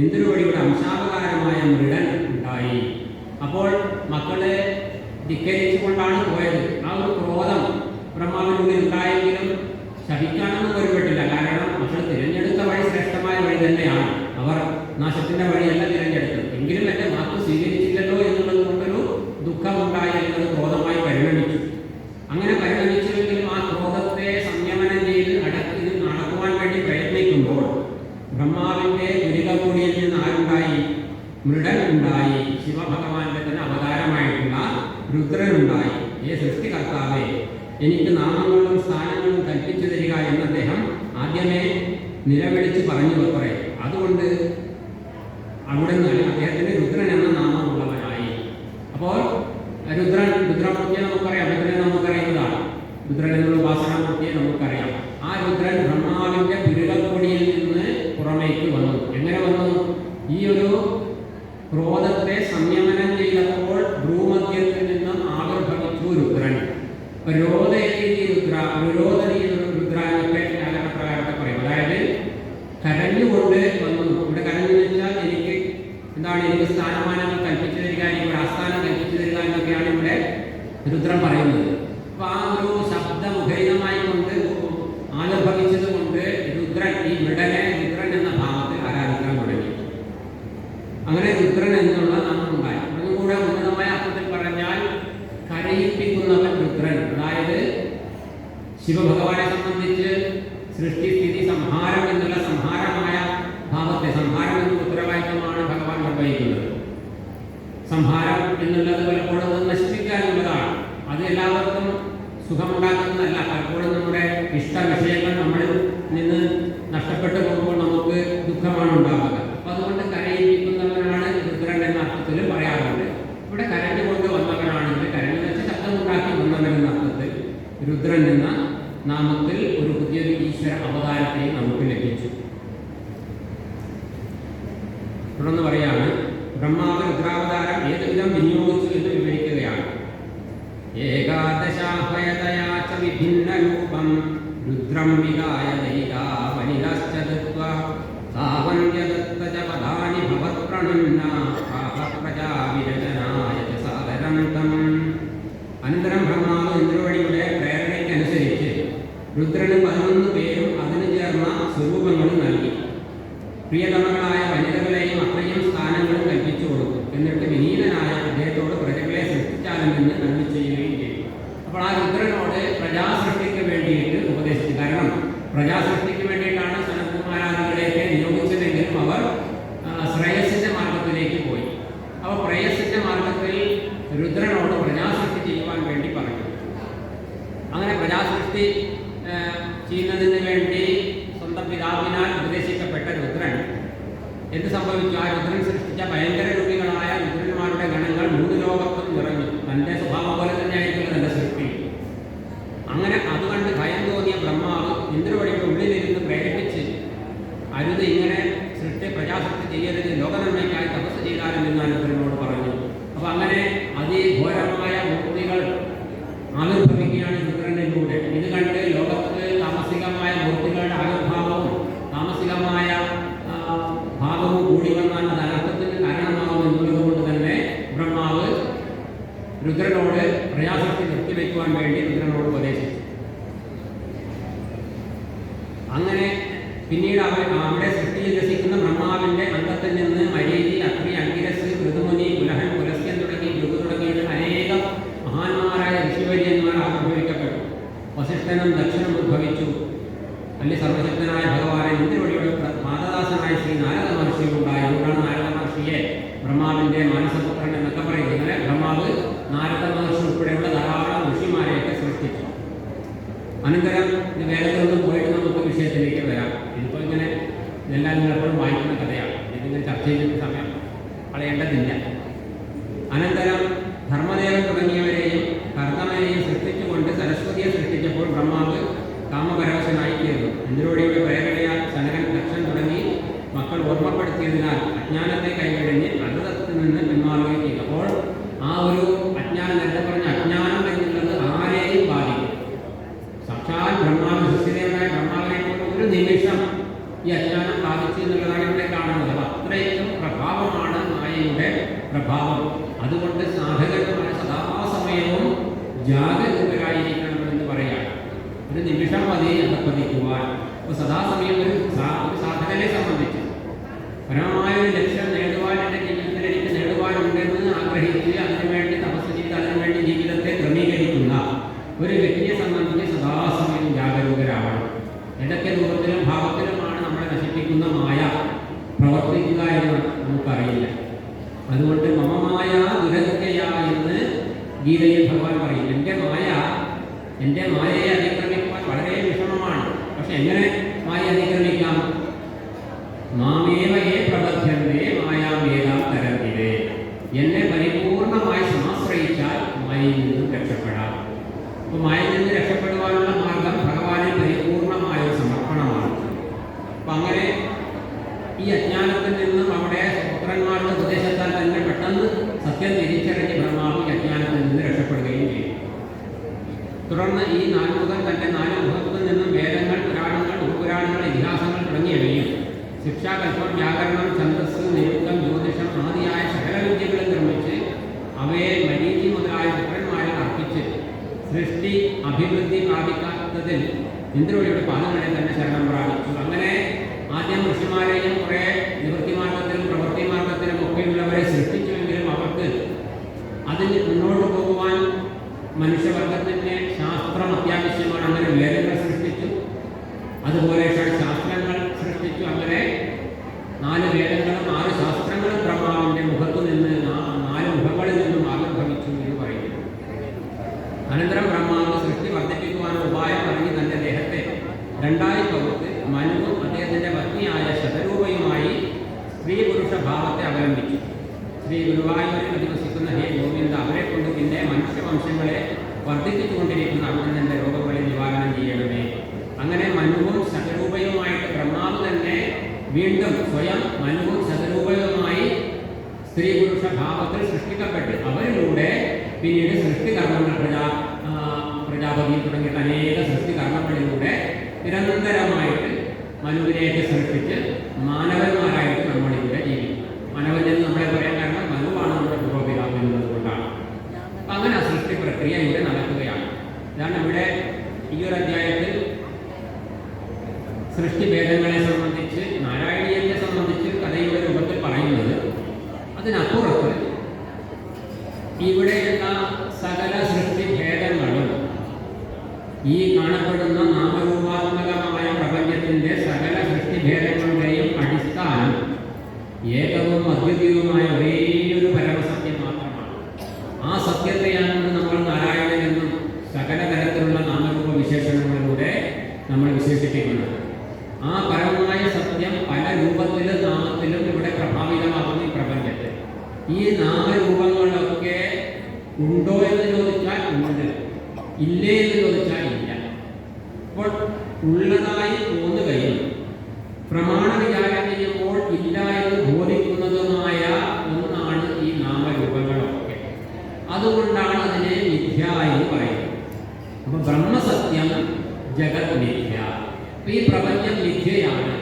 ഇന്ദ്രവടിയുടെ അംശാവതാരമായ മൃഡൻ ഉണ്ടായി. അപ്പോൾ മക്കളെ ധിക്കരിച്ചുകൊണ്ടാണ് പോയത്. ആ ഒരു ക്രോധം ബ്രഹ്മാവിനുള്ളിൽ ഉണ്ടായെങ്കിലും ശപിക്കാനൊന്നും ഒരുപെട്ടില്ല. കാരണം മക്കൾ തിരഞ്ഞെടുത്ത വഴി ശ്രേഷ്ഠമായ വഴി തന്നെയാണ്. അവർ നാശത്തിന്റെ വഴിയല്ല തിരഞ്ഞെടുത്തത്. എങ്കിലും എന്റെ വാക്ക് സ്വീകരിച്ചില്ലല്ലോ എന്നുള്ളത് കൊണ്ടൊരു ദുഃഖമുണ്ടായി, എന്നത് ക്രോധമായി പരിണമിച്ചു. അങ്ങനെ പരിണമിച്ചുവെങ്കിലും ആ ക്രോധത്തെ സംയമനം ചെയ്ത് നടക്കുവാൻ വേണ്ടി പ്രയത്നിക്കുമ്പോൾ ബ്രഹ്മാവിന്റെ പുലികപ്പൊടിയിൽ നിന്ന് ആരുണ്ടായി? മൃഡൻ ഉണ്ടായി. ശിവഭഗവാന്റെ തന്നെ അവതാരമായിട്ടുള്ള രുദ്രനുണ്ടായി. ഏ സൃഷ്ടികർത്താവേ, എനിക്ക് നാമങ്ങളും സ്ഥാനങ്ങളും കൽപ്പിച്ചു തരിക എന്ന് അദ്ദേഹം ആദ്യമേ നിലവിളിച്ച് പറഞ്ഞു അത്രേ. അതുകൊണ്ട് അവിടെ നിന്ന് അദ്ദേഹത്തിന് രുദ്രൻ എന്ന നാമമുള്ളവനായി. അപ്പോൾ രുദ്രമൂർത്തിയെ നമുക്കറിയാം, രുദ്രനെ നമുക്കറിയുന്നതാണ്. രുദ്രൻ എന്നുള്ള ഉപാസനാമൂർത്തിയെ നമുക്കറിയാം. ആ രുദ്രൻ ബ്രഹ്മാവിന്റെ പുലികപ്പൊടിയിൽ നിന്ന് പുറമേക്ക് വന്നു. എങ്ങനെ വന്നു? ഈ ഒരു ക്രോധത്തെ സംയമനം ചെയ്തപ്പോൾ ഭ്രൂമധ്യത്തിൽ നിന്നും ആവിർഭവിച്ചു രുദ്രൻ. രുദ്രനൊക്കെ വ്യാകരണപ്രകാരത്തെ പറയും. അതായത് കരഞ്ഞുകൊണ്ട് വന്നു. ഇവിടെ കരഞ്ഞു വെച്ചാൽ എനിക്ക് എന്താണ്, എനിക്ക് സ്ഥാനമാനങ്ങൾ കൽപ്പിച്ചു തരിക, എനിക്ക് ആസ്ഥാനം കൽപ്പിച്ചു തരിക എന്നൊക്കെയാണ് ഇവിടെ രുദ്രൻ പറയുന്നത്. അപ്പൊ ആ ഒരു ശബ്ദമുഖരിതമായി കൊണ്ട് ആവിർഭവിച്ചത് കൊണ്ട് രുദ്രൻ ഈ മൃഡനെ രുദ്രൻ എന്ന ഭാവത്തിൽ ആരാധിക്കാൻ തുടങ്ങി. അങ്ങനെ രുദ്രൻ എന്നുള്ള നാമം ഉണ്ടായി. അതുകൂടെ ഉന്നതമായ അർത്ഥത്തിൽ പറഞ്ഞാൽ കരയിപ്പിക്കുന്നവൻ രുദ്രൻ. അതായത് ശിവഭഗവാനെ സംബന്ധിച്ച് സൃഷ്ടി സ്ഥിതി സംഹാരം എന്നുള്ള സംഹാരമായ ഭാവത്തെ, സംഹാരം എന്ന ഉത്തരവാദിത്തമാണ് ഭഗവാൻ നിർവഹിക്കുന്നത്. സംഹാരം എന്നുള്ളത് പലപ്പോഴും അത് നശിപ്പിക്കാനുള്ളതാണ്. അത് എല്ലാവർക്കും സുഖമുണ്ടാക്കുന്നതല്ല. പലപ്പോഴും നമ്മുടെ ഇഷ്ടവിഷയങ്ങൾ നമ്മളിൽ നിന്ന് നഷ്ടപ്പെട്ടു പോകുമ്പോൾ നമുക്ക് ദുഃഖമാണ് ഉണ്ടാവുക. അപ്പൊ അതുകൊണ്ട് കരയിപ്പിക്കുന്നവനാണ് രുദ്രൻ എന്ന അർത്ഥത്തിൽ പറയാറുണ്ട്. ഇവിടെ കരഞ്ഞുകൊണ്ട് വന്നവനാണെങ്കിൽ, കരഞ്ഞു വെച്ച് ശബ്ദമുണ്ടാക്കി വന്നവൻ എന്ന അർത്ഥത്തിൽ രുദ്രൻ എന്ന നാമത്തിൽ ഒരു പുതിയൊരു ഈശ്വര അവതാരത്തെ നമുക്ക് ലഭിച്ചു. തുടർന്ന് പറയാണ്, ബ്രഹ്മാവ് രുദ്രാവതാരം ഏതുവിധം വിനിയോഗിച്ചു എന്ന് വിവരിക്കുകയാണ്. ഏകാദശാഹയതയാ ച വിഭിന്ന രൂപം രുദ്രം വികായ ദൈതാ വനിതാശ്ച ദത്വാ സാവന്യദത്ത ച പദാനി ഭവത്പ്രണുന്ന പ്രജാവിരചനായ ച സാദരം തം. അനന്തരം ബ്രഹ്മാവ് ഇന്ദ്രവടിയുടെ പ്രേരണയ്ക്കനുസരിച്ച് രുദ്രന് 11 പേരും അതിന് ചേർന്ന സ്വരൂപങ്ങളും നൽകി. പ്രിയതമകളായ വനിതകളെയും അത്രയും സ്ഥാനങ്ങളും കൽപ്പിച്ചു കൊടുത്തു. എന്നിട്ട് വിനീതനായ അദ്ദേഹത്തോട് പ്രജകളെ സൃഷ്ടിച്ചാലെന്ന് നന്ദി ചെയ്യുകയും ചെയ്തു. അപ്പോൾ ആ രുദ്രനോട് പ്രജാസൃഷ്ടിക്ക് വേണ്ടിയിട്ട് ഉപദേശിച്ചു. കാരണം പ്രജാസൃഷ്ടിക്ക് വേണ്ടിയിട്ടാണ് സനത്കുമാരാദികളെയൊക്കെ നിയോഗിച്ചതെങ്കിലും അവർ ശ്രേയസിന്റെ മാർഗത്തിലേക്ക് പോയി. അപ്പോൾ ശ്രേയസിന്റെ മാർഗത്തിൽ രുദ്രനോട് പ്രജാസൃഷ്ടി ചെയ്യുവാൻ വേണ്ടി പറഞ്ഞു. അങ്ങനെ പ്രജാസൃഷ്ടി ചെയ്യുന്നതിന് വേണ്ടി സ്വന്തം പിതാവിനാൽ ഉപദേശിക്കപ്പെട്ട രുദ്രൻ എന്ത് സംഭവിച്ചു? ആ രുദ്രൻ സൃഷ്ടിച്ച ഭയങ്കര രൂപികളായ രുദ്രന്മാരുടെ ഗണങ്ങൾ 3 ലോകത്തും നിറഞ്ഞു. തൻ്റെ സ്വഭാവം പോലെ തന്നെയായിരിക്കും തൻ്റെ സൃഷ്ടി. അങ്ങനെ അതുകണ്ട് ഭയം തോന്നിയ ബ്രഹ്മാവ് ഇന്ദ്രവടിയുടെ ഉള്ളിലിരുന്ന് പ്രേരിപ്പിച്ച്, അരുത്, ഇങ്ങനെ പ്രജാസൃഷ്ടി ചെയ്യരുത്, ലോകനന്മയ്ക്കായി തപസ് ചെയ്താലും എന്ന് രുദ്രനോട് പറഞ്ഞു. അപ്പൊ അങ്ങനെ അതിഘോരമായ മൂർത്തികൾ ആവിർഭവിക്കുകയാണ് രുദ്രനിലൂടെ. ഇത് കണ്ട് ലോകത്ത് താമസികമായ മൂർത്തികളുടെ ആവിർഭാവവും താമസികമായ ഭാവവും കൂടി വന്നാൽ അത് അനർത്ഥത്തിന് കാരണമാകും എന്നുള്ളത് കൊണ്ട് തന്നെ ബ്രഹ്മാവ് രുദ്രനോട് പ്രജാസൃഷ്ടി നിർത്തിവെക്കുവാൻ വേണ്ടി രുദ്രനോട് ഉപദേശിച്ചു. അങ്ങനെ പിന്നീട് അവിടെ സൃഷ്ടിയിൽ രസിക്കുന്ന ബ്രഹ്മാവിന്റെ അംഗത്തിൽ നിന്ന് മരീചി, അഗ്നി, അങ്കിരസ്, ഋതുമുനി, പുലഹൻ, പുലസ്ത്യൻ തുടങ്ങി ഭൃഗു തുടങ്ങിയ അനേകം മഹാന്മാരായ ഋഷിവര്യന്മാർ ആവിർഭവിക്കപ്പെട്ടു. വസിഷ്ഠനും ദക്ഷനും ഉദ്ഭവിച്ചു. വലിയ സർവശക്തനായ ഭഗവാനെ ഇന്ദ്രവടിയുടെ മാതദാസനായ ശ്രീ നാരദ മഹർഷിയും ഉണ്ടായി. അതുകൊണ്ടാണ് നാരദ മഹർഷിയെ ബ്രഹ്മാവിന്റെ മാനസപുത്രൻ എന്നൊക്കെ പറയുന്നത്. ഇങ്ങനെ ബ്രഹ്മാവ് നാരദ മഹർഷി ഉൾപ്പെടെയുള്ള ധാരാളം ഋഷിമാരെയൊക്കെ സൃഷ്ടിച്ചു. അനന്തരം ഇത് വേദങ്ങളൊന്നും പോയിട്ട് നമുക്ക് വിഷയത്തിലേക്ക് വരാം. ഇതിപ്പോൾ ഇങ്ങനെ ഇതെല്ലാം നിങ്ങളെപ്പോഴും വായിക്കുന്ന കഥയാണ്. ഇതിങ്ങനെ ചർച്ച ചെയ്തിട്ട് സമയം കളയേണ്ടതില്ല. അനന്തരം ഇന്ദ്രോടിയുടെ പ്രേരണയാൽ സനകൻ ദക്ഷൻ തുടങ്ങി മക്കൾ ഓർമ്മപ്പെടുത്തിയതിനാൽ അജ്ഞാനത്തെ കൈവഴിഞ്ഞ് അമൃതത്തിൽ നിന്ന് പിന്മാറുകയും ചെയ്തു. അപ്പോൾ ആ ഒരു അജ്ഞാനം, നേരത്തെ പറഞ്ഞ അജ്ഞാനം എന്നുള്ളത് ആരെയും ബാധിക്കും. സാക്ഷാൽ ബ്രഹ്മാവ്, സൃഷ്ടിദേവനായ ബ്രഹ്മാവിനെ കൊണ്ട് ഒരു നിമിഷം ഈ അജ്ഞാനം ബാധിച്ചു എന്നുള്ളതാണ് ഇവിടെ കാണുന്നത്. അപ്പോൾ അത്രയും പ്രഭാവമാണ് മായയുടെ പ്രഭാവം. അതുകൊണ്ട് സാധകന്മാർ സദാസമയവും ജാഗരൂകരായിരിക്കണമെന്ന് പറയുകയാണ്. ഒരു നിമിഷം മതി അധപ്പതിക്കുവാൻ. അപ്പോൾ സദാസമയം ഒരു സാധകനെ സംബന്ധിച്ച് പരമമായ ഒരു ലക്ഷ്യം നേടുവാൻ, എൻ്റെ ജീവിതത്തിൽ എനിക്ക് നേടുവാനുണ്ടെന്ന് ആഗ്രഹിച്ച് അതിനുവേണ്ടി തപസ് ചെയ്ത് അതിനുവേണ്ടി ജീവിതത്തെ ക്രമീകരിക്കുന്ന ഒരു വ്യക്തിയെ സംബന്ധിച്ച് സദാസമയം ജാഗരൂകരാവണം. ഏതൊക്കെ രൂപത്തിലും ഭാവത്തിലുമാണ് നമ്മളെ നശിപ്പിക്കുന്ന മായ പ്രവർത്തിക്കുക എന്ന് നമുക്കറിയില്ല. അതുകൊണ്ട് മമമായ ദുരന്തയ എന്ന് ഗീതയിൽ ഭഗവാൻ പറയും. എൻ്റെ മായയെ അതിക്രമിക്കാൻ വളരെ വിഷമമാണ്. പക്ഷെ എങ്ങനെ മായ അതിക്രമിക്കാം? മാമേവ യേ പ്രബധ്യന്തേ മായാമേതാം തരന്തിരേ. എന്നെ പരിപൂർണമായി ആശ്രയിച്ചാൽ മായയിൽ നിന്നും രക്ഷപ്പെടാം. അപ്പോൾ മായയിൽ നിന്ന് രക്ഷപ്പെടുവാനുള്ള മാർഗം ഭഗവാനെ പരിപൂർണമായ ഒരു സമർപ്പണമാണ്. അപ്പം അങ്ങനെ ഈ അജ്ഞാനത്തിൽ നിന്നും അവിടെ പുത്രന്മാരുടെ ഉപദേശത്താൽ തന്നെ പെട്ടെന്ന് സത്യം തിരിച്ചറിഞ്ഞ് ബ്രഹ്മാവ് ഈ അജ്ഞാനത്തിൽ നിന്ന് രക്ഷപ്പെടുകയും ചെയ്യും. തുടർന്ന് ഈ നാലുമുഖം തൻ്റെ നാല് മുഖത്തിൽ നിന്നും വേദങ്ങൾ, പുരാണങ്ങൾ, ഉപപുരാണങ്ങൾ, ഇതിഹാസങ്ങൾ തുടങ്ങിയവയും ശിക്ഷാകൽപ്പം, വ്യാകരണം, ഛന്ദസ്, നിരുക്തം, ജ്യോതിഷം ആദിയായ സകല വിദ്യകളും നിർമ്മിച്ച് അവയെ മരീചി മുതലായ പുത്രന്മാരെ അർപ്പിച്ച് സൃഷ്ടി അഭിവൃദ്ധി പ്രാപിക്കാത്തതിൽ ഇന്ദ്രയുടെ പാദങ്ങളെ തന്നെ ശരണം പ്രാപിച്ചു. അങ്ങനെ ആദ്യം ഋഷിമാരെയും കുറേ നിവൃത്തി മാർഗത്തിലും പ്രവൃത്തി മാർഗത്തിലും ഒക്കെയുള്ളവരെ സൃഷ്ടിച്ചുവെങ്കിലും അവർക്ക് അതിന് മുന്നോട്ട് പോകുവാൻ മനുഷ്യവർഗത്തിൻ്റെ ശാസ്ത്രം അത്യാവശ്യമാണ്. അങ്ങനെ വേദങ്ങൾ സൃഷ്ടിച്ചു, അതുപോലെ ശാസ്ത്രങ്ങൾ സൃഷ്ടിച്ചു. അങ്ങനെ 4 വേദങ്ങളും 6 ശാസ്ത്രങ്ങളും ബ്രഹ്മാവിൻ്റെ മുഖത്തു നിന്ന് 4 മുഖങ്ങളിൽ നിന്നും ആവിർഭവിച്ചു എന്ന് പറയുന്നു. അനന്തരം ബ്രഹ്മാവ് സൃഷ്ടി വർദ്ധിപ്പിക്കുവാനുള്ള ഉപായം പറഞ്ഞ് തൻ്റെ ദേഹത്തെ 2ആയി പകുത്ത് മനുവും അദ്ദേഹത്തിൻ്റെ പത്നിയായ ശതരൂപയുമായി സ്ത്രീ പുരുഷ ഭാവത്തെ അവലംബിച്ചു. ശ്രീ ഗുരുവായൂരിൽ അധിവസിക്കുന്ന ഹേ ഗോവിന്ദ, അവരെ കൊണ്ട് പിന്നെ മനുഷ്യവംശങ്ങളെ വർദ്ധിപ്പിച്ചുകൊണ്ടിരിക്കുന്ന അവിടുത്തെ രോഗങ്ങളെ നിവാരണം ചെയ്യണമേ. അങ്ങനെ മനുവും ശതരൂപയുമായിട്ട് ബ്രഹ്മാവ് തന്നെ വീണ്ടും സ്വയം മനുവും ശതരൂപയുമായി സ്ത്രീ പുരുഷ ഭാവത്തിൽ സൃഷ്ടിക്കപ്പെട്ട് അവരിലൂടെ പിന്നീട് സൃഷ്ടികർമ്മങ്ങൾ പ്രജാപതി തുടങ്ങിയ അനേക സൃഷ്ടികർമ്മങ്ങളിലൂടെ നിരന്തരമായിട്ട് മനുവിനെയൊക്കെ സൃഷ്ടിച്ച് മാനവന്മാരായിട്ട് നമ്മളിവിടെ ജീവിക്കും. മാനവൻ എന്ന് നമ്മളെ പറയാൻ കാരണം മനുവാണ് നമ്മുടെ പൂർവ്വപിതാവ് എന്നത് കൊണ്ടാണ്. അപ്പം അങ്ങനെ ആ സൃഷ്ടി പ്രക്രിയ ഇവിടെ നടക്കുകയാണ്. ഇതാണ് ഇവിടെ ഈ ഒരു അധ്യായത്തിൽ സൃഷ്ടിഭേദങ്ങളെ സംബന്ധിച്ച്, നാരായണീയത്തെ സംബന്ധിച്ച് കഥയുടെ രൂപത്തിൽ പറയുന്നത്. അതിനപ്പുറത്ത് ഇവിടെയുള്ള സകല സൃഷ്ടിഭേദങ്ങളും ഈ കാണപ്പെടുന്ന നാമരൂപാത്മകമായ പ്രപഞ്ചത്തിൻ്റെ സകല സൃഷ്ടിഭേദങ്ങളുടെയും അടിസ്ഥാനം ഏകവും അദ്വിതീയവുമായ ഒരേയൊരു പരമസത്യം മാത്രമാണ്. ആ സത്യത്തെയാണ് നമ്മൾ നാരായണനെന്നും സകല തരത്തിലുള്ള നാമരൂപ വിശേഷണങ്ങളിലൂടെ നമ്മൾ വിശേഷിപ്പിക്കുന്നത്. ആ പരമമായ സത്യം പല രൂപത്തിലും നാമത്തിലും ഇവിടെ പ്രഭാവിതമാകുന്ന ഈ പ്രപഞ്ചത്തിൽ ഈ നാമരൂപങ്ങളൊക്കെ ഉണ്ടോ എന്ന് ചോദിച്ചാൽ ഉണ്ട്, ഇല്ലേ എന്ന് ചോദിച്ചാൽ ഇല്ല. അപ്പോൾ ഉള്ളതായി തോന്നുകയും പ്രമാണ വിചാരം ചെയ്യുമ്പോൾ ഇല്ല എന്ന് ബോധിക്കുന്നതുമായ ഒന്നാണ് ഈ നാമരൂപങ്ങളൊക്കെ. അതുകൊണ്ടാണ് അതിനെ മിഥ്യ എന്ന് പറയുന്നത്. അപ്പോൾ ബ്രഹ്മസത്യം ജഗത് മിഥ്യ. ഈ പ്രപഞ്ചം മിഥ്യയാണ്.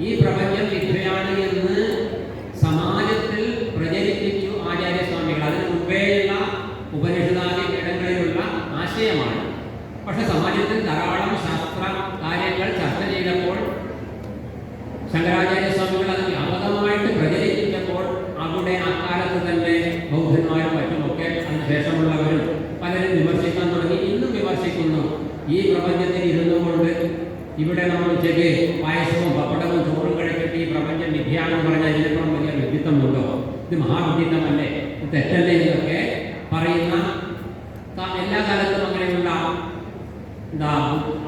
ഈ പ്രപഞ്ചം മിഥ്യയാണ് എന്ന് സമാജത്തിൽ പ്രചരിപ്പിച്ചു ആചാര്യസ്വാമികൾ. അതിന് മുമ്പേയുള്ള ഉപനിഷദാദി ഇടങ്ങളിലുള്ള ആശയമാണ്. പക്ഷെ സമാജത്തിൽ ധാരാളം ശാസ്ത്ര കാര്യങ്ങൾ ചർച്ച ചെയ്തപ്പോൾ ശങ്കരാചാര്യസ്വാമികൾ അത് വ്യാപകമായിട്ട് പ്രചരിപ്പിച്ചപ്പോൾ അവിടെ അക്കാലത്ത് തന്നെ ബൗദ്ധന്മാരും മറ്റുമൊക്കെ അതിനുശേഷമുള്ളവരും പലരും വിമർശിക്കാൻ തുടങ്ങി. ഇന്നും വിമർശിക്കുന്നു. ഈ പ്രപഞ്ചത്തിൽ ഇരുന്നു കൊണ്ട് ഇവിടെ നമ്മൾ ഉച്ചയ്ക്ക് പായസവും പപ്പടവും ചോറും കഴിച്ചിട്ട് ഈ പ്രപഞ്ചം മിഥ്യാണെന്ന് പറഞ്ഞാൽ ഇതിനപ്പുറം വലിയ വിഡിത്തമുണ്ടോ? ഇത് മഹാവിഡിത്തമല്ലേ? ഇത് തെറ്റല്ലേ? എന്നൊക്കെ പറയുന്ന എല്ലാ കാലത്തും അങ്ങനെയുള്ള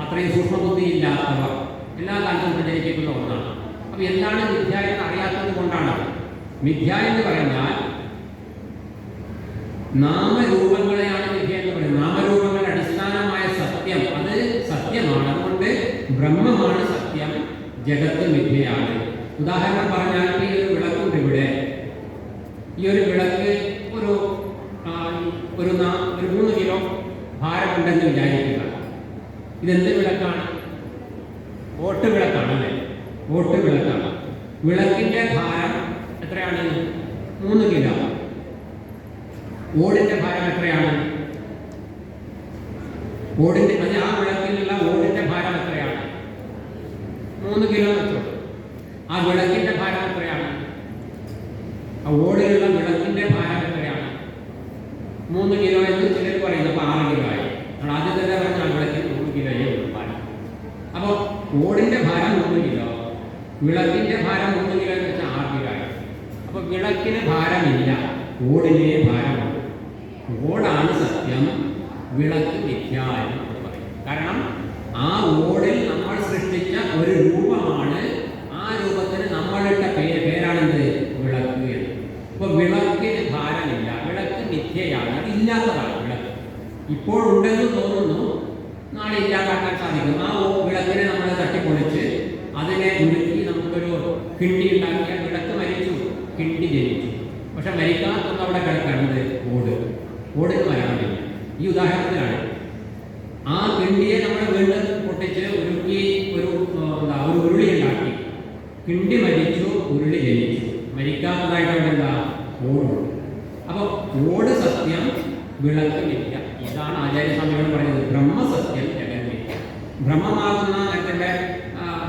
അത്രയും സൂക്ഷ്മബുദ്ധി ഇല്ലാത്തവർ എല്ലാ കാലത്തും പ്രചരിപ്പിക്കുന്ന ഒന്നാണ്. അപ്പോൾ എന്താണ് മിഥ്യ എന്ന് അറിയാത്തത് കൊണ്ടാണ്. മിഥ്യ എന്ന് പറഞ്ഞാൽ നാമരൂപങ്ങളെയാണ് മിഥ്യ എന്ന് പറയുന്നത്. നാമരൂപങ്ങളുടെ അടിസ്ഥാനമായ സത്യം അത് സത്യമാണ്. അതുകൊണ്ട് ബ്രഹ്മമാണ് സത്യം, ജഗത്ത് മിഥ്യയാണ്. ഉദാഹരണം പറഞ്ഞാൽ ഈ ഒരു വിളക്കുണ്ട് ഇവിടെ. ഈ ഒരു വിളക്ക് ഒരു 3 കിലോ ഭാരമുണ്ടെന്ന് വിചാരിക്കുക. ഇതെന്ത് വിളക്കാണ്? ഓട്ട് വിളക്കാണല്ലേ? ഓട്ട് വിളക്കാണ്. വിളക്കിന്റെ ഭാരം എത്രയാണ്? 3 കിലോ. ഓടിന്റെ ഭാരം എത്രയാണ്? ഓടിന്റെ ആ വിളക്കിലുള്ള ഓടിന്റെ ഭാരം എത്രയാണ്? 3 കിലോ വെച്ചോ. ആ വിളക്കിന്റെ ഭാരം എത്രയാണ്? ആ ഓടിലുള്ള വിളക്കിന്റെ ഭാരം എത്രയാണ്? 3 കിലോ എന്ന് ചിലർ പറയുന്നു. അപ്പോൾ 6 കിലോ ആയി. നമ്മൾ ആദ്യം തന്നെ പറഞ്ഞ ആ വിളക്കിന് 3 കിലോയേ ഉള്ളൂ ഭാരം. അപ്പോൾ ഓടിന്റെ ഭാരം 3 കിലോ, വിളക്കിന്റെ ഭാരം 3 കിലോ എന്ന് വെച്ചാൽ 6 കിലോ ആയി. അപ്പോൾ വിളക്കിന് ഭാരമില്ല, ഓടിനെ ഭാരമുണ്ട്. ഓടാണ് സത്യം, വിളക്ക് മിഥ്യ എന്ന് നമ്മൾ പറയും. കാരണം ആ ഓടിൽ നമ്മൾ സൃഷ്ടിച്ച ഒരു രൂപമാണ്. ആ രൂപത്തിന് നമ്മളിട്ട പേരാണെന്ത്? വിളക്ക് എന്ന്. അപ്പോൾ വിളക്കിന് ഭാരമില്ല, വിളക്ക് മിഥ്യയാണ്, ഇല്ലാത്തതാണ് വിളക്ക്. ഇപ്പോൾ ഉണ്ടെന്ന് തോന്നുന്നു, നാളെ ഇല്ലാതാക്കാൻ സാധിക്കും. ആ വിളക്കിനെ നമ്മൾ തട്ടിപ്പൊളിച്ച് അതിനെ ഉരുക്കി നമുക്കൊരു കിണ്ടി ഉണ്ടാക്കിയാൽ വിളക്ക് മരിച്ചു, കിണ്ടി ജനിച്ചു. പക്ഷെ മരിക്കാത്തൊന്നും അവിടെ കിടക്കുന്നത് ഓടിന് മരണമില്ല. ഈ ഉദാഹരണത്തിലാണ്. ആ കിണ്ടിയെ നമ്മൾ വീണ്ടും പൊട്ടിച്ച് ഉരുക്കി ഒരു ഉരുളി ഉണ്ടാക്കി. കിണ്ടി മരിച്ചു, ഉരുളി ജനിച്ചു. മരിക്കാത്തതായിട്ട് അവിടെ എന്താ? ഓട്. അപ്പോൾ ഓട് സത്യം, വിളക്ക് മിഥ്യ. ഇതാണ് ആചാര്യസ്വാമികൾ പറയുന്നത്. ബ്രഹ്മസത്യം, ജഗന്മിഥ്യ. ബ്രഹ്മമാകുന്ന നേരത്തെ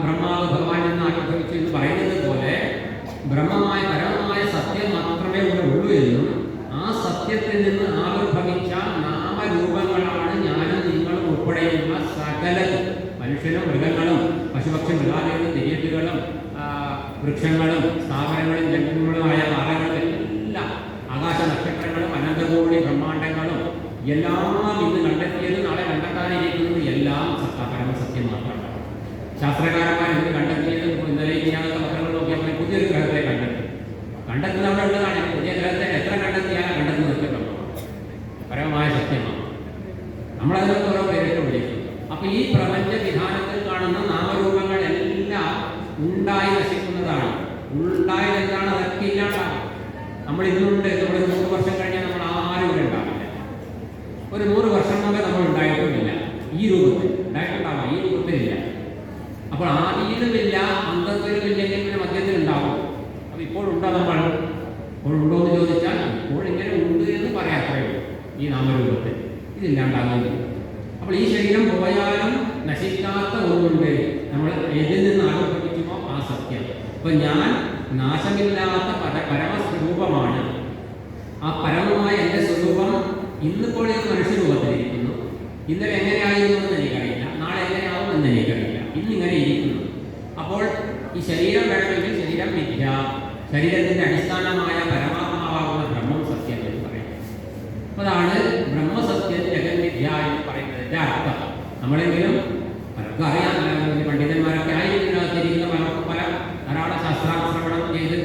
ബ്രഹ്മാവ് ഭഗവാൻ എന്ന് ആവിർഭവിച്ചു എന്ന് പറയുന്നത് പോലെ ബ്രഹ്മമായ പരമമായ സത്യം മാത്രമേ ഇവിടെ ഉള്ളൂ എന്നും ആ സത്യത്തിൽ നിന്ന് ആവിർഭവിച്ച നാമരൂപങ്ങളാണ് ഞാനും നിങ്ങളും ഉൾപ്പെടെയുള്ള സകലതും. മനുഷ്യനും മൃഗങ്ങളും പശുപക്ഷി മൃഗാദികളും ദിര്യത്തുകളും വൃക്ഷങ്ങളും സ്ഥാപനങ്ങളും ജന്തുക്കളുമായ താരങ്ങളും എല്ലാം ആകാശ നക്ഷത്രങ്ങളും അനന്തകോടി ബ്രഹ്മാണ്ടങ്ങളും എല്ലാം ഇന്ന് കണ്ടെത്തിയത് നാളെ കണ്ടെത്താനിരിക്കുന്നത് എല്ലാം പരമസത്യം മാത്രമാണ്. ശാസ്ത്രകാരന്മാർ ഇന്ന് കണ്ടെത്തിയത് ഇന്നലെ ഇല്ലാത്ത പത്രങ്ങൾ നോക്കിയപ്പോൾ പുതിയൊരു ഗ്രഹത്തെ കണ്ടെത്തുന്ന അവിടെ ഉള്ളതാണ്. പുതിയ ഗ്രഹത്തെ എത്ര കണ്ടെത്തിയാലും കണ്ടെത്തുന്നത് പരമമായ സത്യമാണ്. നമ്മളതിനൊക്കെ ഓരോ പേരിട്ട് വിളിക്കും. അപ്പൊ ഈ പ്രപഞ്ച വിധാനത്തിൽ കാണുന്ന നാമരൂപങ്ങളെല്ലാം ഉണ്ടായി നശിക്കുന്നതാണ്. ഉണ്ടായത് എന്താണ്? അതൊക്കെ ഇല്ലാണ്ടാവും. നമ്മൾ ഇന്നുണ്ട്, നമ്മൾ 100 വർഷം കഴിഞ്ഞാൽ നമ്മൾ ആരും ഇവിടെ ഉണ്ടാവില്ല. ഒരു 100 വർഷം മുമ്പേ നമ്മൾ ഉണ്ടായിട്ടുമില്ല. ഈ രൂപത്തിൽ ഉണ്ടായിട്ടുണ്ടാവാം, ഈ രൂപത്തിലില്ല. അപ്പോൾ ആദിയിലുമില്ല, അന്തത്തിലുമില്ലെങ്കിൽ പിന്നെ മധ്യത്തിലുണ്ടാവും. അപ്പോൾ ഇപ്പോഴുണ്ടോ നമ്മൾ? ഇപ്പോഴുണ്ടോ എന്ന് ചോദിച്ചാൽ ഇപ്പോൾ ഇങ്ങനെ ഉണ്ട് എന്ന് പറയാത്രേ ഉള്ളൂ. ഈ നാമരൂപത്തിൽ ഇതില്ലാണ്ടാകുന്നു. അപ്പോൾ ഈ ശരീരം പോയാലും നശിക്കാത്ത ഒന്നുണ്ട്. നമ്മൾ ഏതിൽ നിന്ന് ആവിർഭവിക്കുമോ ആ സത്യം. അപ്പോൾ ഞാൻ നാശമില്ലാത്ത പരമസ്വരൂപമാണ്. ആ പരമമായ എൻ്റെ സ്വരൂപം ഇന്നിപ്പോൾ ഇത് മനുഷ്യരൂപത്തിലിരിക്കുന്നു. ഇന്നലെ എങ്ങനെയായിരുന്നു എന്ന് എനിക്കറിയില്ല, നാളെ എങ്ങനെയാവും എന്ന് എനിക്കറിയില്ല. ഇന്നിങ്ങനെ ഇരിക്കുന്നു. അപ്പോൾ ഈ ശരീരം വേണമെങ്കിൽ ശരീരം മിഥ്യ, ശരീരത്തിൻ്റെ അടിസ്ഥാനമായ പരമാത്മാവാകുന്ന ബ്രഹ്മം സത്യം എന്ന് പറയുന്നത്. അപ്പോൾ അതാണ് ബ്രഹ്മസത്യം ജഗന്മിഥ്യ എന്ന് പറയുന്നതിൻ്റെ അർത്ഥം. നമ്മളെങ്കിലും പലർക്കും അറിയാം, പണ്ഡിതന്മാരൊക്കെ ആയിരിക്കുന്നതിരിക്കുന്ന പല ധാരാളം ശാസ്ത്രാശ്രവണം ചെയ്ത്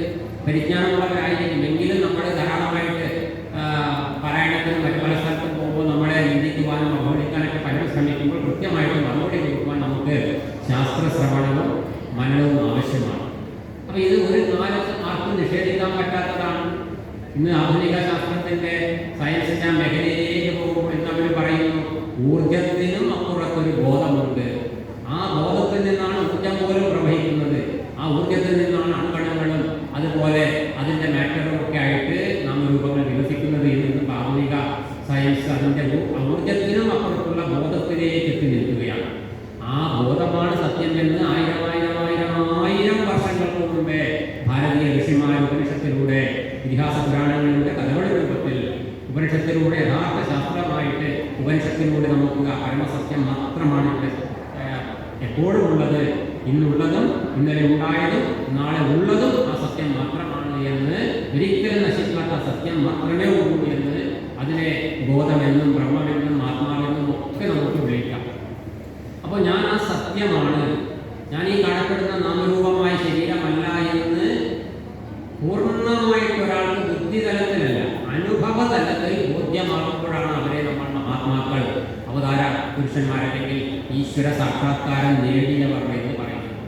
പരിജ്ഞാനമുള്ളവരായിരിക്കും. എങ്കിലും നമ്മൾ ധാരാളമായിട്ട് പാരായണത്തിനും മറ്റു പല സ്ഥലത്തും പോകുമ്പോൾ നമ്മളെ നിന്ദിക്കുവാനും അവഗണിക്കാനൊക്കെ പലരും ശ്രമിക്കുമ്പോൾ കൃത്യമായിട്ട് മറുപടി കൊടുക്കുവാൻ നമുക്ക് ശാസ്ത്രശ്രവണവും മനനവും ആവശ്യമാണ്. അപ്പോൾ ഇത് ഒരു കാലത്ത് ആർക്കും നിഷേധിക്കാൻ പറ്റാത്തതാണ്. ഇന്ന് ആധുനിക ശാസ്ത്രത്തിൻ്റെ സയൻസിൻ്റെ മേഖലയിലേക്ക് പോകുമ്പോൾ എന്നവർ പറയുന്നു, ഊർജത്തിനും അപ്പുറത്തൊരു ബോധമുണ്ട്. ആ ബോധത്തിൽ നിന്നാണ് ഊർജം പോലും പ്രവഹിക്കുന്നത്. ആ ഊർജത്തിൽ നിന്നാണ് അണുകണങ്ങളും അതുപോലെ അതിൻ്റെ മാറ്ററും ഒക്കെ ആയിട്ട് നാമരൂപങ്ങൾ വികസിക്കുന്നത് എന്ന് ആധുനിക സയൻസ് അതിൻ്റെ ഊർജത്തിനും അപ്പുറത്തുള്ള ബോധത്തിലേക്ക് എത്തി നിൽക്കുകയാണ്. ആ ബോധമാണ് സത്യം എന്ന് ആയിരം വർഷങ്ങൾക്ക് മുമ്പേ ഭാരതീയ ഋഷിമാർ ഉപനിഷത്തിലൂടെ, ഇതിഹാസ പുരാണങ്ങളുടെ കഥകളുടെ രൂപത്തിൽ ഉപനിഷത്തിലൂടെ യഥാർത്ഥ ശാസ്ത്രമായിട്ട് ഉപനിഷത്തിലൂടെ നമുക്ക് ആ പരമസത്യം മാത്രമാണ് എപ്പോഴും ഉള്ളത്. ഇന്നുള്ളതും ഇന്നലെ ഉണ്ടായതും നാളെ ഉള്ളതും ആ സത്യം മാത്രമാണ് എന്ന്, ഒരിക്കലും നശിക്കാത്ത സത്യം മാത്രമേ ഉള്ളൂ എന്ന്, അതിനെ ബോധമെന്നും ബ്രഹ്മമെന്നും ആത്മാവെന്നും ഒക്കെ നമുക്ക് വിളിക്കാം. അപ്പോൾ ഞാൻ ആ സത്യമാണ്, ഞാൻ ഈ കാണപ്പെടുന്ന നാമരൂപമായ ശരീരമല്ല എന്ന് പൂർണ്ണമായിട്ട് ഒരാൾക്ക് ബുദ്ധിതലത്തിലല്ല, അനുഭവ തലത്തിൽ ബോധ്യമാകുമ്പോഴാണ് അവരെ നമ്മൾ മഹാത്മാക്കൾ, അവതാര പുരുഷന്മാരല്ലെങ്കിൽ ഈശ്വര ഈശ്വര സാക്ഷാത്കാരം നേടിയവർ എന്ന് പറയുന്നത്.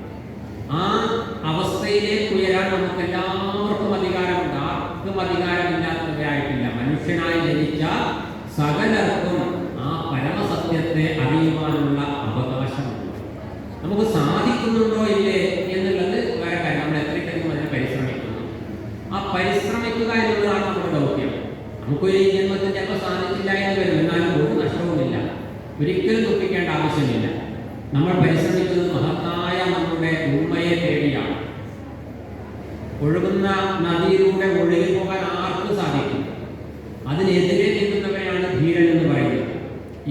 ആ അവസ്ഥയിലേക്ക് ഉയരാൻ നമുക്ക് എല്ലാവർക്കും അധികാരമുണ്ട്. ആർക്കും അധികാരമില്ലാത്തവരായിട്ടില്ല. മനുഷ്യനായി ജനിച്ച സകലർക്കും ആ പരമസത്യത്തെ അറിയുവാനുള്ള അവകാശമുണ്ട്. നമുക്ക് സാധിക്കുന്നുണ്ടോ ഇല്ലേ എന്നുള്ളത് വേറെ കാര്യം. നമ്മൾ എത്രയ്ക്കധികം അതിനെ പരിശ്രമിക്കുന്നു. ആ പരിശ്രമിക്കുക എന്നുള്ളതാണ് നമ്മുടെ ദൗത്യം. നമുക്കൊരു ജന്മത്തിൽ ചിലപ്പോൾ സാധിച്ചില്ല എന്ന് വരും, എന്നാലും ഒരു നഷ്ടവുമില്ല. ഒരിക്കലും ദുഃഖിക്കേണ്ട ആവശ്യമില്ല. നമ്മൾ പരിശ്രമിക്കുന്നത് മഹത്തായ നമ്മുടെ ഉണ്മയെ തേടിയാണ്. ഒഴുകുന്ന നദിയിലൂടെ ഒഴുകി പോകാൻ ആർക്കും സാധിക്കും. അതിനെതിരെ നിൽക്കുന്നവരെയാണ് ധീരൻ എന്ന് പറയുന്നത്.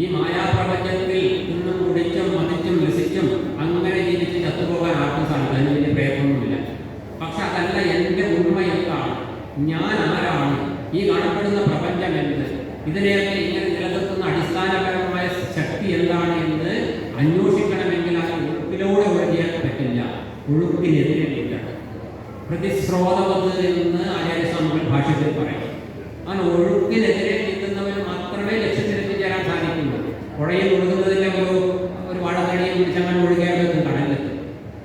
ഈ മായാപ്രപഞ്ചത്തിൽ നിന്നും കുടിച്ചും മതിച്ചും രസിച്ചും അങ്ങനെ ജീവിച്ച് ചത്തുപോകാൻ ആർക്കും സാധിക്കും. അതിന് വലിയ പ്രയത്നമൊന്നുമില്ല. പക്ഷെ അതല്ല എൻ്റെ ഉണ്മ എന്താണ്, ഞാൻ ആരാണ്, ഈ കാണപ്പെടുന്ന പ്രപഞ്ചം എന്ത്, ഇതിനെയൊക്കെ ഇങ്ങനെ നിലനിർത്തുന്ന അടിസ്ഥാനപരമായ ശക്തി എന്താണ് എന്ന് അന്വേഷിക്കണമെങ്കിൽ അത് ഒഴുക്കിലൂടെ ഒഴുകിയാൽ പറ്റില്ല. ഒഴുക്കിനെതിരെ നീക്കണം. പ്രതിസ്രോതവത് എന്ന് ആചാര്യസ്വാമികൾ ഭാഷ്യത്തിൽ പറയും. അങ്ങനെ ഒഴുക്കിനെതിരെ നീന്തുന്നവർ മാത്രമേ ലക്ഷ്യത്തിലെത്തിച്ചേരാൻ സാധിക്കുള്ളൂ. പുഴയിൽ ഒഴുകുന്നതിൻ്റെ ഒരു വടതടിയിൽ പിടിച്ചങ്ങനെ ഒഴുകിയാലും കടലെത്തും.